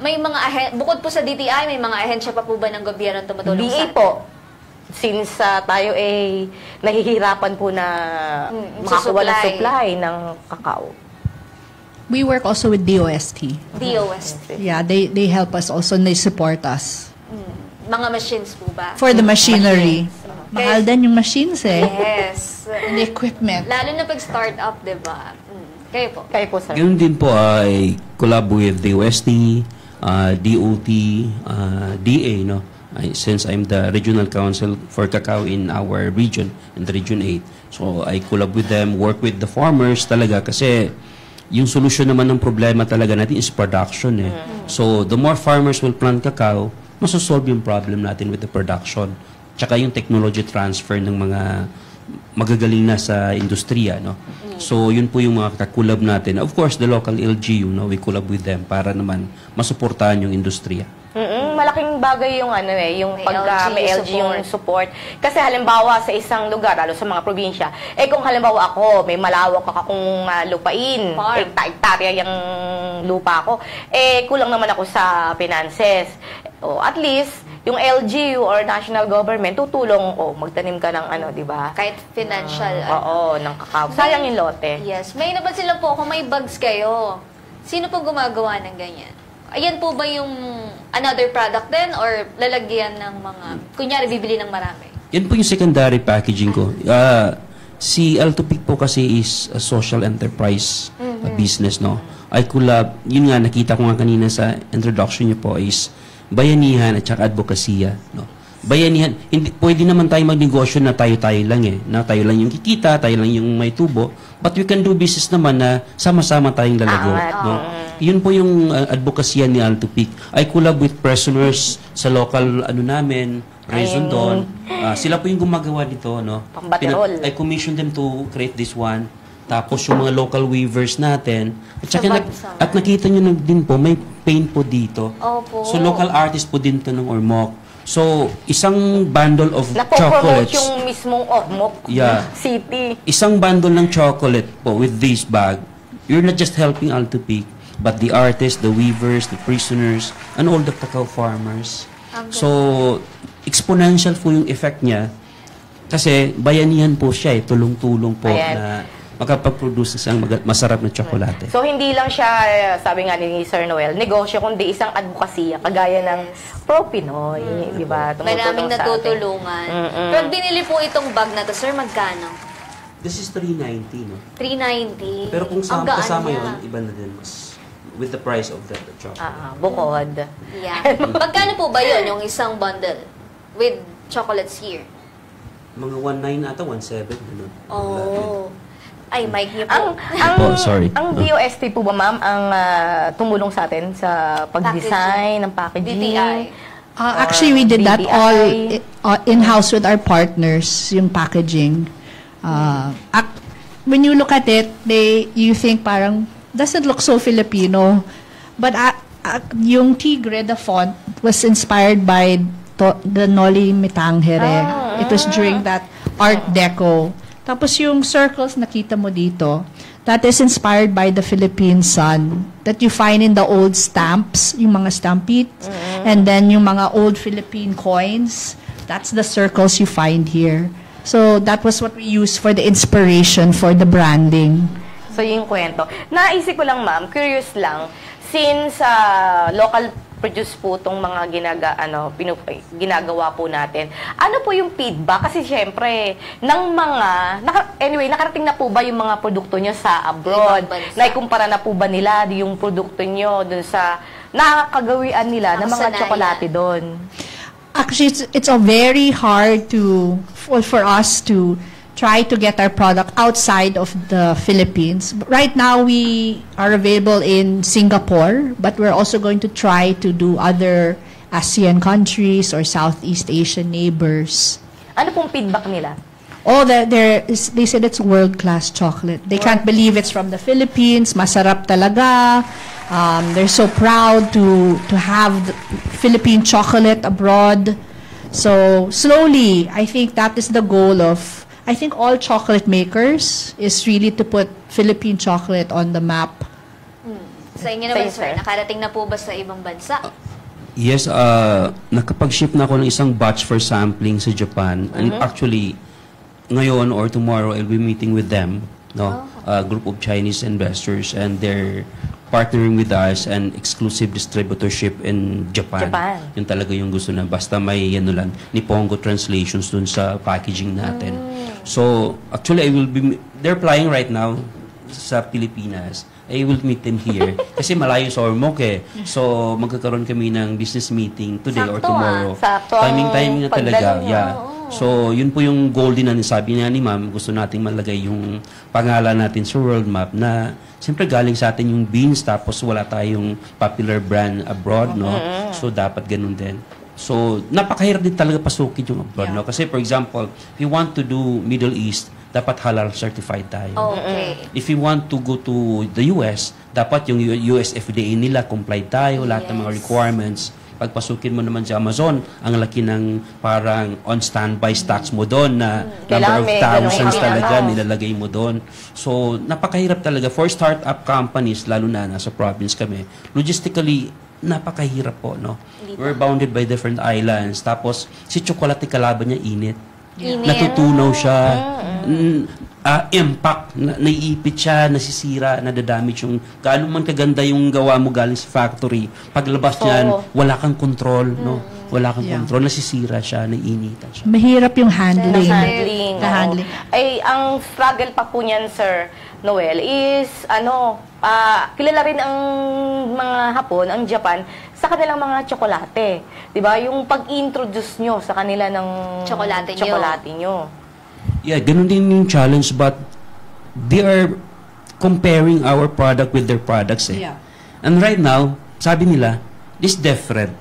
may mga, bukod po sa DTI, may mga ahensya pa po ba ng gobyerno tumutulong sa atin? po. Since tayo nahihirapan po na makakuha ng supply ng kakao. We work also with DOST. DOST. Yeah, they help us also and they support us. Mga machines po ba? For the machinery. Mahal din yung machines Yes. And the equipment. Lalo na pag start-up, diba? Kayo po. Kayo po, sir. Ganun din po ay collab with DOST, DOT, DA, no? Since I'm the regional council for cacao in our region, in the Region 8. So, I collab with them, work with the farmers talaga kasi yung solusyon naman ng problema talaga natin is production eh. So, the more farmers will plant cacao, masosolve yung problem natin with the production. Tsaka yung technology transfer ng mga magagaling na sa industriya, no? So, yun po yung mga kakulab natin. Of course, the local LGU, no? We collab with them para naman masuportahan yung industriya. Malaking bagay yung yung pagka may LG yung support. Kasi halimbawa sa isang lugar, lalo sa mga probinsya, kung halimbawa ako, may malawak akong lupain, hektarya yung lupa ko, kulang naman ako sa finances. At least, yung LGU or national government, tutulong, magtanim ka ng di ba? Kahit financial. Ng kakao. Sayang yung lote. Yes. May napansin lang po kung may bags kayo. Sino po gumagawa ng ganyan? Ayan po ba yung another product din or lalagyan ng mga, kunyari, bibili ng marami? Yan po yung secondary packaging ko. Si Alto Peak po kasi is a social enterprise business, no? I collab, yun nga, nakita ko nga kanina sa introduction niyo po is bayanihan at saka advokasya, no? Bayanihan, hindi, pwede naman tayo magnegosyo na tayo-tayo lang na tayo lang yung kikita, tayo lang yung may tubo, but we can do business naman na sama-sama tayong lalago, no? Yun po yung advokasya ni Alto Peak. I collab with prisoners sa local namin, Raison Dawn. Sila po yung gumagawa nito, no? Pambaterol. I commissioned them to create this one. Tapos yung mga local weavers natin. At saka at nakita nyo din po, may paint po dito. Opo. So local artist po din to ng Ormoc. So, isang bundle of Napopromote chocolates. yung mismong Ormoc City. Isang bundle ng chocolate po with this bag. You're not just helping Alto Peak, but the artists, the weavers, the prisoners, and all the cacao farmers. So, exponential po yung effect niya. Kasi bayanihan po siya tulong-tulong po Ayan. na makapag-produce isang masarap na tsokolate. So, hindi lang siya, sabi nga ni Sir Noel, negosyo, kundi isang advokasya, kagaya ng Pro-Pinoy, di ba? May naming Tumutulong sa atin. natutulungan. Pag binili po itong bag na to, sir, magkano? This is 390, no? 390. Pero kung Ang gaan kasama niya. yun, iba na din mas with the price of the chocolate. Bukod. Yeah. Magkano po ba yun, yung isang bundle with chocolates here? Mga 1.9 ata, 1.7. Ganun. Oh. Ay, mic niyo po. Oh, sorry. Ang DOST po ba, ma'am, ang tumulong sa atin sa pag-design ng packaging? DTI. Actually, we did that BPI. all in-house with our partners, yung packaging. When you look at it, you think parang, doesn't look so Filipino. But yung Tigre, the font, was inspired by the Noli Me Tangere. It was during that Art Deco. Tapos yung circles nakita mo dito, that is inspired by the Philippine sun that you find in the old stamps, yung mga stampites, and then yung mga old Philippine coins. That's the circles you find here. So that was what we used for the inspiration for the branding. So, yung kwento. Naisip ko lang, ma'am, curious lang, since local produce po itong mga ginagawa po natin. Ano po yung feedback? Kasi syempre, nakarating na po ba yung mga produkto nyo sa abroad? Naikumpara na po ba nila yung produkto nyo dun sa nakakagawian nila ng mga tsokolate doon? Actually, it's a very hard for us to try to get our product outside of the Philippines. Right now, we are available in Singapore, but we're also going to try to do other ASEAN countries or Southeast Asian neighbors. Ano pong feedback nila? Oh, they said it's world-class chocolate. They can't believe it's from the Philippines. Masarap talaga. They're so proud to have the Philippine chocolate abroad. So slowly, I think that is the goal of, I think all chocolate makers is really to put Philippine chocolate on the map. Sa inyo naman, sir, nakarating na po ba sa ibang bansa? Yes, nakapag-ship na ako ng isang batch for sampling sa Japan. And actually, ngayon or tomorrow, I'll be meeting with them, a group of Chinese investors, and they're partnering with us and exclusive distributorship in Japan. Yun talaga yung gusto na. Basta may Nihongo translations dun sa packaging natin. So, actually, they're flying right now sa Pilipinas. I will meet them here. Kasi malayo sa Ormoc eh. So, magkakaroon kami ng business meeting today or tomorrow. Timing na talaga. Yeah. So, yun po yung goal din na sabi niya ni ma'am. Gusto nating malagay yung pangalan natin sa world map na siyempre galing sa atin yung beans tapos wala tayong popular brand abroad, no? So, dapat ganun din. So, napakahirap din talaga pasukin yung abroad, no? Kasi, for example, if you want to do Middle East, dapat halal certified tayo. Okay. If you want to go to the US, dapat yung US FDA nila, comply tayo, lahat ng mga requirements. Pagpasukin mo naman sa Amazon, ang laki ng parang on-standby stocks mo doon na number of thousands talaga nilalagay mo doon. So, napakahirap talaga for startup companies, lalo na nasa province kami. Logistically, napakahirap po, no? We're bounded by different islands. Tapos, si chocolate kalaban niya, init. Natutunaw siya. Impact. Naiipit siya, nasisira, nadadamage yung gaano man kaganda yung gawa mo galing sa factory. Paglabas niyan, wala kang control, no? Wala kang control, nasisira siya, naiinitan siya. Mahirap yung handling. The handling. Ay, ang struggle pa po niyan, Sir Noel, is kilala rin ang mga Hapon, ang Japan, sa kanilang mga tsokolate. 'Di ba? Yung pag-introduce nyo sa kanila ng Tsokolate nyo. Yeah, ganun din yung challenge, but they are comparing our product with their products eh. Yeah. And right now, sabi nila, this is different.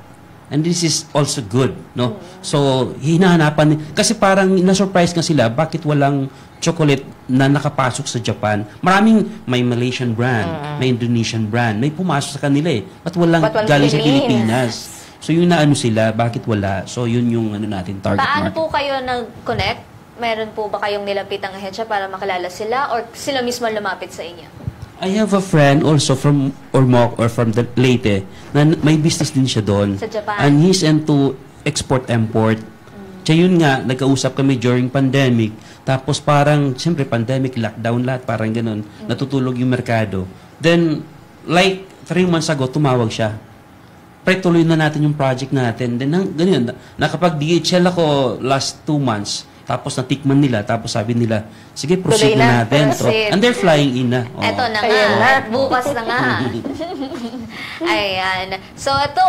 And this is also good, no? So, hinahanapan, kasi parang na-surprise nga sila, bakit walang chocolate na nakapasok sa Japan? May Malaysian brand, may Indonesian brand, may pumasok sa kanila eh. Ba't walang galing sa Pilipinas? So, yung naano sila, bakit wala? So, yun yung natin, target Paano market. po kayo nag-connect? Meron po ba kayong nilapit ang ahensya para makilala sila or sila mismo lumapit sa inyo? I have a friend also from Ormoc or from the Leyte na may business din siya doon. Sa Japan. And he's into export-import. Kaya yun nga, nagkausap kami during pandemic. Tapos parang, siyempre, pandemic, lockdown lahat, parang ganun. Natutulog yung merkado. Then, like, 3 months ago, tumawag siya. Tuloy na natin yung project natin. Then, ganyan, nakapag-DHL ako last 2 months. Tapos natikman nila. Tapos sabi nila, sige, proceed na natin. Proceed. And they're flying in na. Oh. Eto na nga. Bukas na nga. Ayan. So, ito,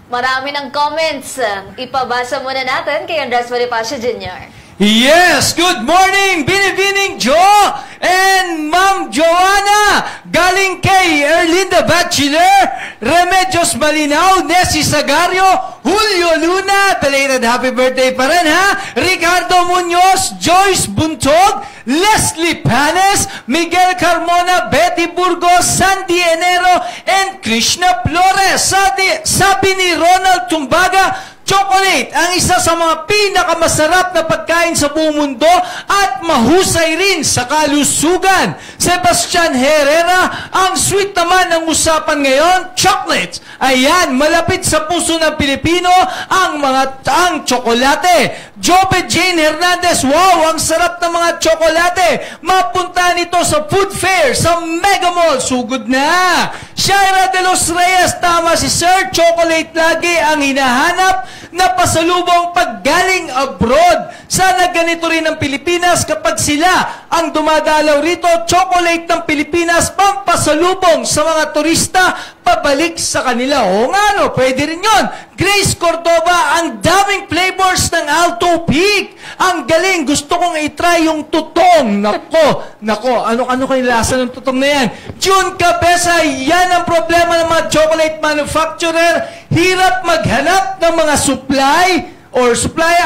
marami ng comments. Ipabasa muna natin kay Andres Bonifacio Jr. Yes! Good morning, Binibining Joe and Ma'am Joanna! Galing kay Erlinda Bachelor, Remedios Malinaw, Nessie Sagario, Julio Luna, belated happy birthday pa rin ha! Ricardo Muñoz, Joyce Buntog, Leslie Panes, Miguel Carmona, Betty Burgos, Sandy Enero, and Krishna Flores. Sabi ni Ronald Tumbaga, chocolate ang isa sa mga pinakamasarap na pagkain sa buong mundo at mahusay rin sa kalusugan. Sebastian Herrera, ang sweet naman ng usapan ngayon, chocolates. Ayan, malapit sa puso ng Pilipino ang tsokolate. Jobe Jane Hernandez, wow, ang sarap ng mga tsokolate. Mapunta nito sa food fair, sa Mega Mall, sugod na. Shaira de los Reyes, tama si Sir, chocolate lagi ang hinahanap na pasalubong paggaling abroad. Sana ganito rin ang Pilipinas kapag sila ang dumadalaw rito. Chocolate ng Pilipinas pampasalubong sa mga turista pabalik sa kanila. O nga no, pwede rin yun. Grace Cordova, ang daming flavors ng Alto Peak. Ang galing, gusto kong itry yung tutong. Nako, ano kayo lasa ng tutong na yan? June Cabeza, yan ang problema ng mga chocolate manufacturer. Hirap maghanap ng mga supply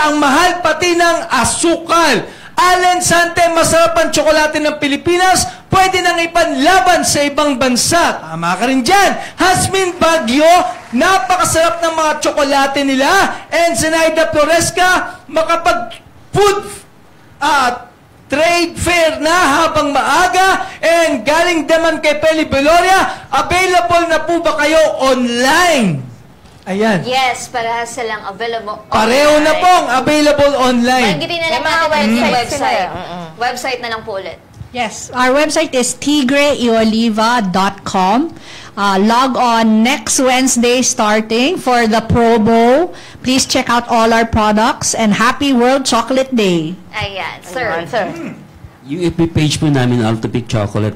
ang mahal pati ng asukal. Allen Sante, masarap ang tsokolate ng Pilipinas, pwede nang ipanlaban sa ibang bansa. Tama ka rin dyan. Hasmin Bagyo, napakasarap ng mga tsokolate nila. And Zenaida Floresca, makapag-food trade fair na habang maaga. And galing naman kay Peli Beloria, available na po ba kayo online? Ayan. Yes, parehas silang available online. Pareho na pong available online. Magitin na lang natin yung website. Website na lang po ulit. Yes, our website is tigreeoliva.com. Log on next Wednesday starting for the promo. Please check out all our products and happy World Chocolate Day. Ayan, sir. Yung FB page po namin, Alto Peak Chocolate,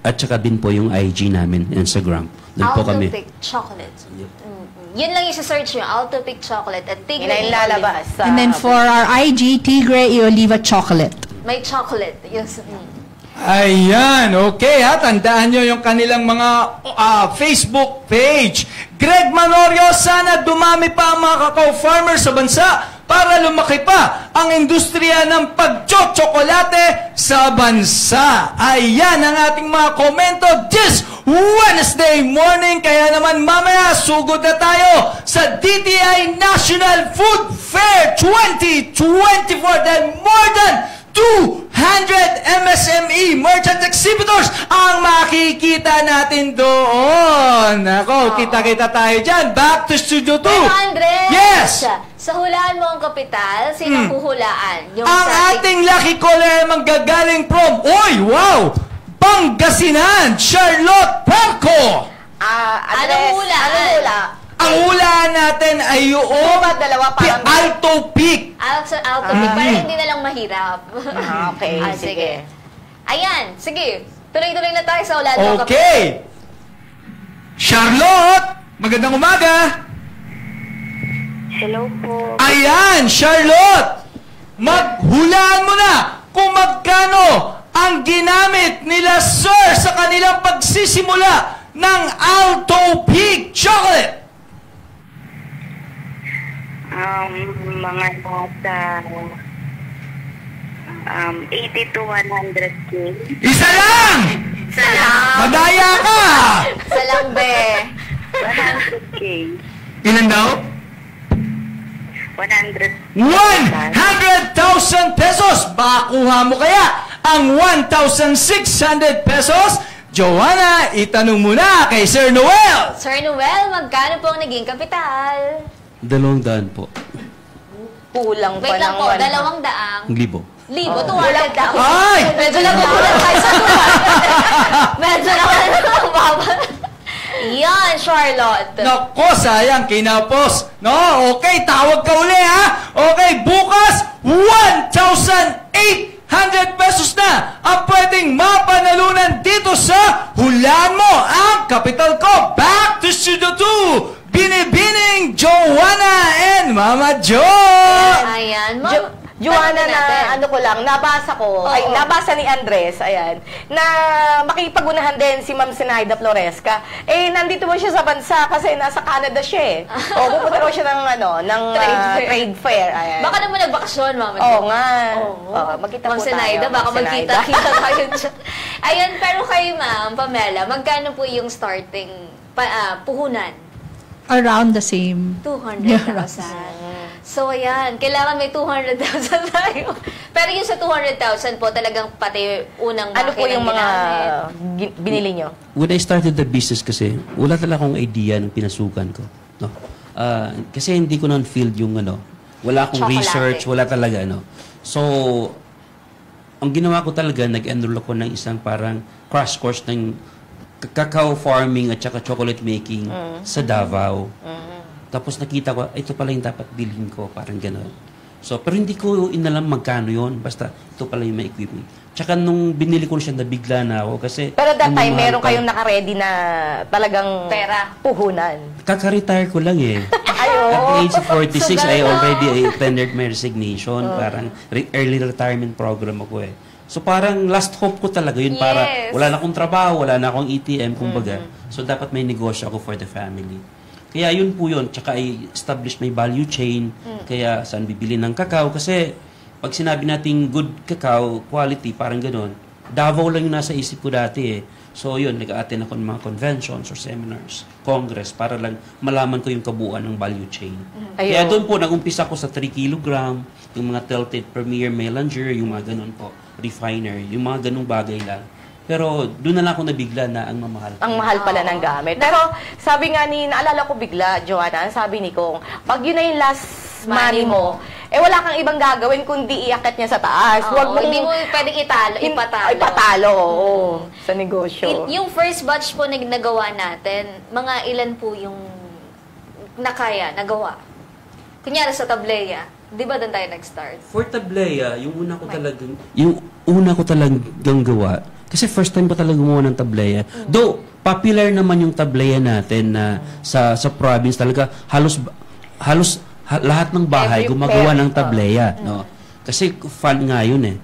at saka din po yung IG namin, Instagram. Doon po kami. Alto Peak Chocolate. Yun lang yung search nyo, Alto Peak Chocolate at Tigre Yun ang lalabas. And then for our IG, Tigre y Oliva Chocolate. May chocolate. Yes. Ayan, okay ha. Tandaan nyo yung kanilang mga Facebook page. Greg Manorio, sana dumami pa ang mga kakao farmers sa bansa para lumaki pa ang industriya ng pagtso-tsokolate sa bansa. Ayan ang ating mga komento this Wednesday morning. Kaya naman mamaya, sugod na tayo sa DTI National Food Fair 2024 dahil more than 200 MSME merchant exhibitors ang makikita natin doon. Ako, kita-kita tayo dyan. Back to Studio 2. Pero Andres, Yes! sa hulaan mo ang kapital, sino huhulaan? Yung Ang ating lucky caller ay manggagaling from, wow! Pangasinan, Charlotte Perco! Anong hula? Ang hulaan natin ay yung dalawa parang Alto Peak. Alto Peak, para hindi na lang mahirap. Okay, sige. Ayan, sige. Tuloy-tuloy na tayo sa hulaan mo, kapital. Okay. Charlotte, magandang umaga. Hello po. Ayan, Charlotte! Maghulaan mo na kung magkano ang ginamit nila, sir, sa kanilang pagsisimula ng Alto Peak Chocolate. Mga nasa 80 to 100K. Isa lang! Madaya ka! Salambe. 100K. Ilan daw? 100,000 pesos! Bakuha mo kaya ang 1,600 pesos? Joanna, itanong muna kay Sir Noel. Sir Noel, magkano po ang naging kapital? 200 po. Kulang pa Wait lang ng po, 200,000. Libo. Libo, 200,000. Ay! Medyo nagugulat tayo sa 200. Medyo nagugulat baba. Yan, Charlotte. Nako, sayang, kinapos. No, okay, tawag ka uli, ha? Okay, bukas, 1,800 pesos na ang pwedeng mapanalunan dito sa Hulaan Mo ang Kapital Ko. Back to Studio 2, Binibining Joanna and Mama Jo! Ayan, Joanna, tanongin natin. na ano ko lang, nabasa ko, ay nabasa ni Andres, ayan, na makipagunahan din si Ma'am Sinaida Floresca. Eh, nandito mo siya sa bansa kasi nasa Canada siya eh. O, pupunta raw siya ng, ng trade fair. Ayan. Baka naman nagbakasyon, Mama. Oo nga. Oo. Magkita Ma'am po tayo. Sinaida, baka Ma'am Sinaida. magkita-kita tayo dyan. Ayan, pero kay Ma'am Pamela, magkano po yung starting puhunan? Around the same. 200,000. So, ayan. Kailangan may 200,000 tayo. Pero yung sa 200,000 po, talagang pati unang Ano po yung mga ginamit. binili nyo? When I started the business kasi, wala talaga akong idea ng pinasukan ko. No? Kasi hindi ko non-field yung wala akong Chocolate. research, wala talaga. So, ang ginawa ko talaga, nag-enroll ako ng isang parang crash course ng cacao farming at saka chocolate making sa Davao. Tapos nakita ko, ito pala yung dapat bilhin ko, parang gano'n. So, pero hindi ko inalam magkano yon. Basta, ito pala yung may equipment. Tsaka nung binili ko siya, nabigla na ako kasi... Pero that time, namahal meron pa. kayong naka-ready na talagang Pera. puhunan. Kaka-retire ko lang eh. Ay, At the oo. age of 46, So, I gano'n. already tendered my resignation. Parang early retirement program ako eh. So parang last hope ko talaga yun para Yes. wala na akong trabaho, wala na akong ETM, kumbaga. So dapat may negosyo ako for the family. Kaya yun po yun. Tsaka I establish my value chain. Kaya saan bibili ng cacao. Kasi pag sinabi nating good cacao, quality, parang gano'n. Davao lang yung nasa isip ko dati eh. So yun, nag-a-attend ako ng mga conventions or seminars, congress, para lang malaman ko yung kabuuan ng value chain. Ayun. Kaya doon po, nag-umpisa ko sa 3 kilogram, yung mga tilted premier melanger, yung mga ganun po, refiner, yung mga ganung bagay lang. Pero doon na lang ako nabigla na ang mamahal. Ang mahal pala ng gamit. Pero sabi nga naalala ko bigla, Joanna, sabi ni Kong, pag yun na yung last money mo, wala kang ibang gagawin kundi iakyat niya sa taas. Oo, hindi mo pwedeng ipatalo. Ipatalo, oo, sa negosyo. Yung first batch po na nagawa natin, mga ilan po yung nagawa? Kunyari sa Tableya, di ba doon tayo nag-start? For Tablea, yung una ko talagang gawa, kasi first time ko talaga gumawa ng Tablea. Though, popular naman yung Tablea natin na sa province talaga, halos lahat ng bahay gumagawa ng Tablea. No? Kasi fun nga yun eh.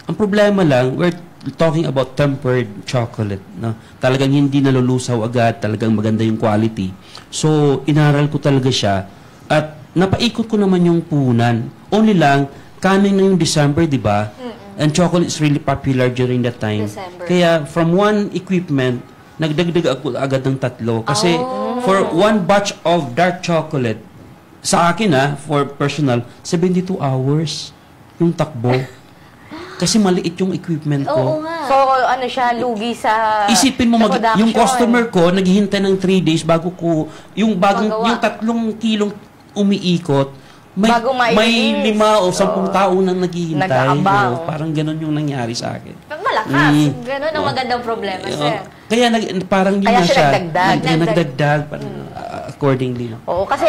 Ang problema lang, we're talking about tempered chocolate. No? Talagang hindi nalulusaw agad, talagang maganda yung quality. So, inaral ko talaga siya. At napaikot ko naman yung punan. Only lang, coming na yung December, di ba? And chocolate is really popular during that time. December. Kaya from one equipment, nagdagdag ako agad ng 3. Kasi for one batch of dark chocolate, sa akin for personal, 72 hours yung takbo. Kasi maliit yung equipment ko. Oo nga. So, ano siya, lugi sa Isipin mo, sa production. yung customer ko, naghihintay ng 3 days bago ko, yung Magawa. 3 kilong umiikot, Bago may mailis. 5 o 10 tao nang naghihintay. Nag-aabang. Parang ganun yung nangyari sa akin. Malakas. Ganun ang magandang problema, sir. Kaya parang yun Kaya na siya siya. nagdagdag. Nagdagdag. Parang, accordingly. No? Oo, kasi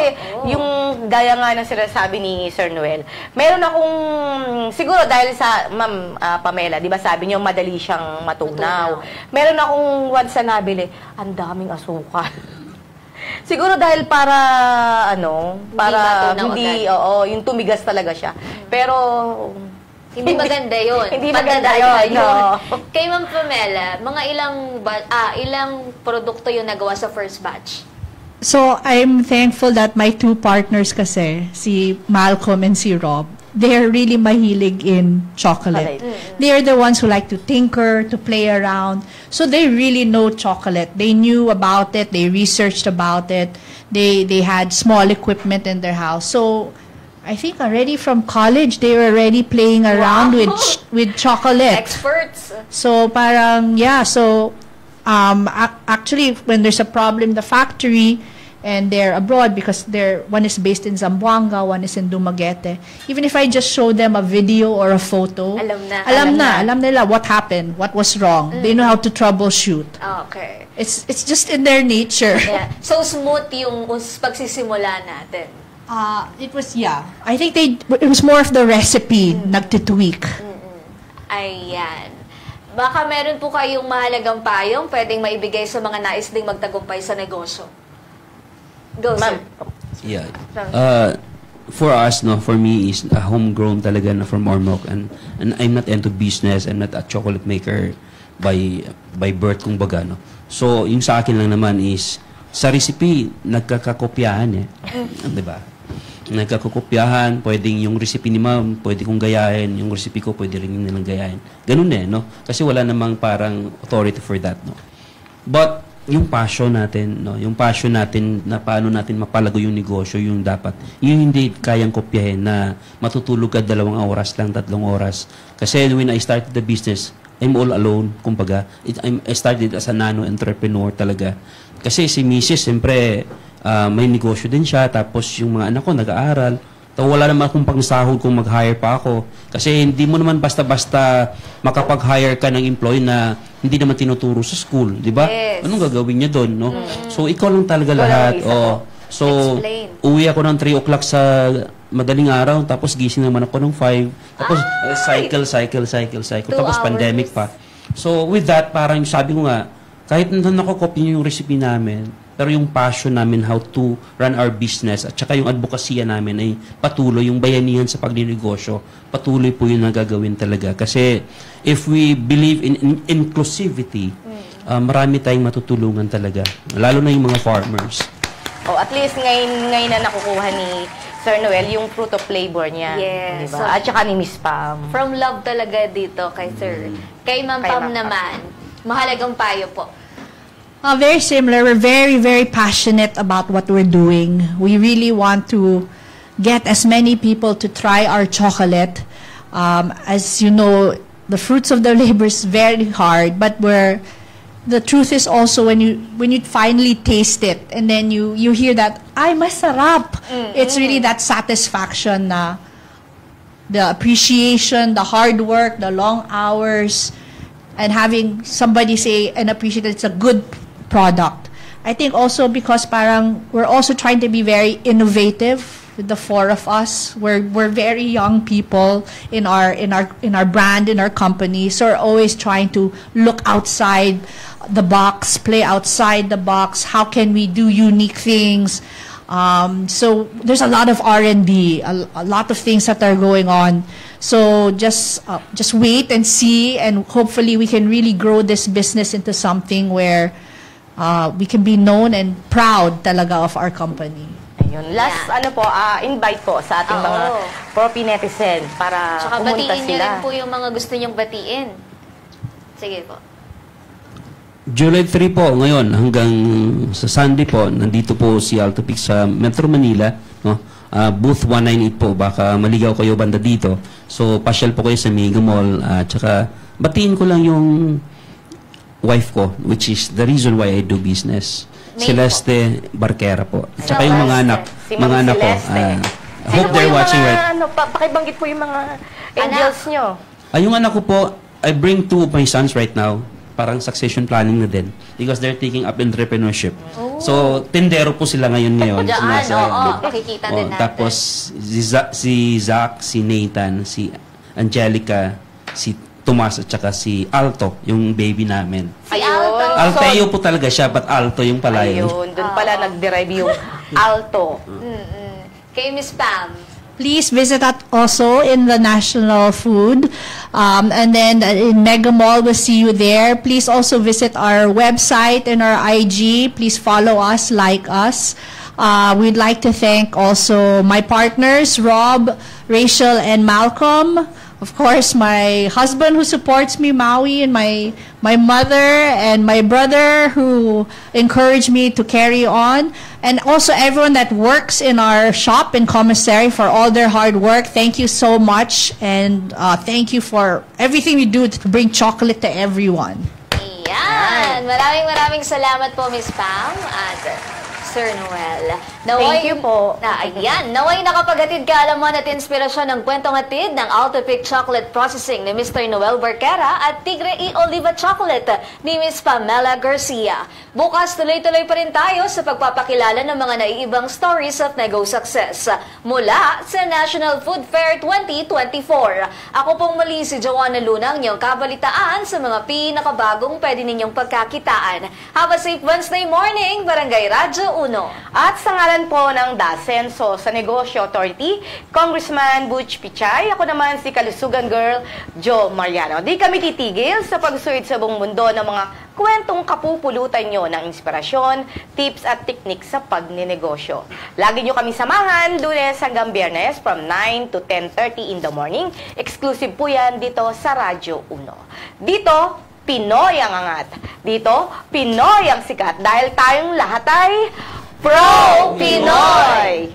yung gaya nga ng sinasabi ni Sir Noel, meron akong, siguro dahil sa Ma'am Pamela, di ba sabi niyo madali siyang matunaw. Meron akong once na nabili, ang daming asukal. Siguro dahil para matunaw hindi, agad. oo, yung tumigas talaga siya. Pero Hindi maganda yun. Hindi maganda Pandadaya yun, no. Kay Ma'am Pamela, mga ilang produkto yung nagawa sa first batch? So, I'm thankful that my 2 partners kasi, si Malcolm and si Rob, they're really mahilig in chocolate. They're the ones who like to tinker, to play around. So, they really know chocolate. They knew about it. They researched about it. They had small equipment in their house. So, I think already from college, they were already playing around with chocolate. Experts. So parang, yeah, so actually when there's a problem in the factory, and they're abroad because one is based in Zamboanga, one is in Dumaguete. Even if I just show them a video or a photo, alam nila what happened, what was wrong. They know how to troubleshoot. Okay. It's just in their nature. Yeah. So smooth yung pagsisimula natin. It was, I think it was more of the recipe, nagtitweak. Ayan. Baka meron po kayong mahalagang payong pwedeng maibigay sa mga nais ding magtagumpay sa negosyo. Go, sir. Yeah. For us, no, for me is homegrown talaga na from Ormoc, and I'm not into business. I'm not a chocolate maker by birth, kumbaga, no. So yung sa akin lang naman is sa recipe nagkakakopyahan di ba? Nagkakopyahan, pwedeng yung recipe ni ma'am, pwede kong gayahin, yung recipe ko pwede rin nilang gayahin. Ganun no? Kasi wala namang parang authority for that, no. But yung passion natin, no, yung passion natin na paano natin mapalago yung negosyo, yung dapat, yung hindi kayang kopyahin na matutulog ka 2 oras lang, 3 oras. Kasi when I started the business, I'm all alone, kumbaga. I started as a nano-entrepreneur talaga. Kasi si Mrs. siyempre, may negosyo din siya, tapos yung mga anak ko nag-aaral. Wala naman akong pangsahod kung mag-hire pa ako. Kasi hindi mo naman basta-basta makapag-hire ka ng employee na hindi naman tinuturo sa school, di ba? Yes. Anong gagawin niya doon, no? So, ikaw lang talaga lahat. So, uwi ako ng 3 o'clock sa madaling araw, tapos gising naman ako ng 5. Tapos, cycle. Tapos, pandemic pa. So, with that, parang sabi ko nga, kahit nakakopy niyo yung recipe namin, pero yung passion namin how to run our business at saka yung advokasya namin ay patuloy, yung bayanihan sa pagninegosyo, patuloy po yun na gagawin talaga. Kasi if we believe in inclusivity, marami tayong matutulungan talaga. Lalo na yung mga farmers. At least ngayon na nakukuha ni Sir Noel yung fruit of labor niya. Yes. Diba? At saka ni Miss Pam. From love talaga dito kay Sir. Kay Ma'am Pam naman, mahalagang payo po. Very similar. We're very, very passionate about what we're doing. We really want to get as many people to try our chocolate. As you know, the fruits of their labor is very hard, but the truth is also when you finally taste it and then you hear that, ay, masarap. It's really that satisfaction na the appreciation, the hard work, the long hours, and having somebody say and appreciate that it's a good product. I think also because parang we're also trying to be very innovative with the 4 of us. We're very young people in our brand, in our company. So we're always trying to look outside the box, play outside the box. How can we do unique things? So there's a lot of R&D, a lot of things that are going on. So just wait and see, and hopefully we can really grow this business into something where we can be known and proud talaga of our company. Ayun. Last, invite po sa ating mga Propi netizen para Tsaka pumunta batiin niyo sila. rin po yung mga gusto niyong batiin. Sige po. July 3 po ngayon hanggang sa Sunday po, nandito po si Alto Peak sa Metro Manila, no? Booth 198 po, baka maligaw kayo banda dito. So, pasyal po kayo sa Mega Mall. Tsaka, batiin ko lang yung wife ko, which is the reason why I do business. Celeste Barquera po. Tsaka yung mga anak. Si mga anak ko. Hope they're watching right. Pakibanggit po yung mga angels nyo. Yung anak ko po, I bring 2 of my sons right now. Parang succession planning na din. Because they're taking up entrepreneurship. So, tindero po sila ngayon. Makikita din natin. Tapos, si Zach, si Nathan, si Angelica, si Tomas, at saka si Alto, yung baby namin. Si Alto. Alteo po talaga siya, but Alto yung pala yun. Ayun, doon pala nag-derive yung Alto. Kay Miss Pam. Please visit us also in the National Food. And then in Mega Mall, we'll see you there. Please also visit our website and our IG. Please follow us, like us. We'd like to thank also my partners, Rob, Rachel, and Malcolm. Of course, my husband who supports me, Maui, and my mother and my brother who encourage me to carry on. And also everyone that works in our shop in commissary for all their hard work. Thank you so much. And thank you for everything you do to bring chocolate to everyone. Yan. Maraming salamat po, Miss Pam. At Sir Noel. Thank you po. Ayan, naway nakapaghatid kaalaman at inspirasyon ng kwentong hatid ng Altopic Chocolate Processing ni Mr. Noel Barquera at Tigre E. Oliva Chocolate ni Miss Pamela Garcia. Bukas tuloy-tuloy pa rin tayo sa pagpapakilala ng mga naiibang stories of nego success mula sa National Food Fair 2024. Ako pong muli si Joanna Luna, ang iyong kabalitaan sa mga pinakabagong pwede ninyong pagkakitaan. Have a safe Wednesday morning, Barangay Radyo 1. At sa ngalan po ng Dasenso sa Negosyo Authority, Congressman Butch Pichay, ako naman si Kalusugan Girl, Jo Mariano. Di kami titigil sa pagsuit sa buong mundo ng mga kwentong kapupulutan nyo ng inspirasyon, tips at teknik sa pagninegosyo. Lagi nyo kami samahan, Lunes hanggang Biyernes from 9 to 10:30 in the morning. Exclusive po yan dito sa Radyo 1. Dito, Pinoy ang angat. Dito, Pinoy ang sikat dahil tayong lahat ay Pro Pinoy!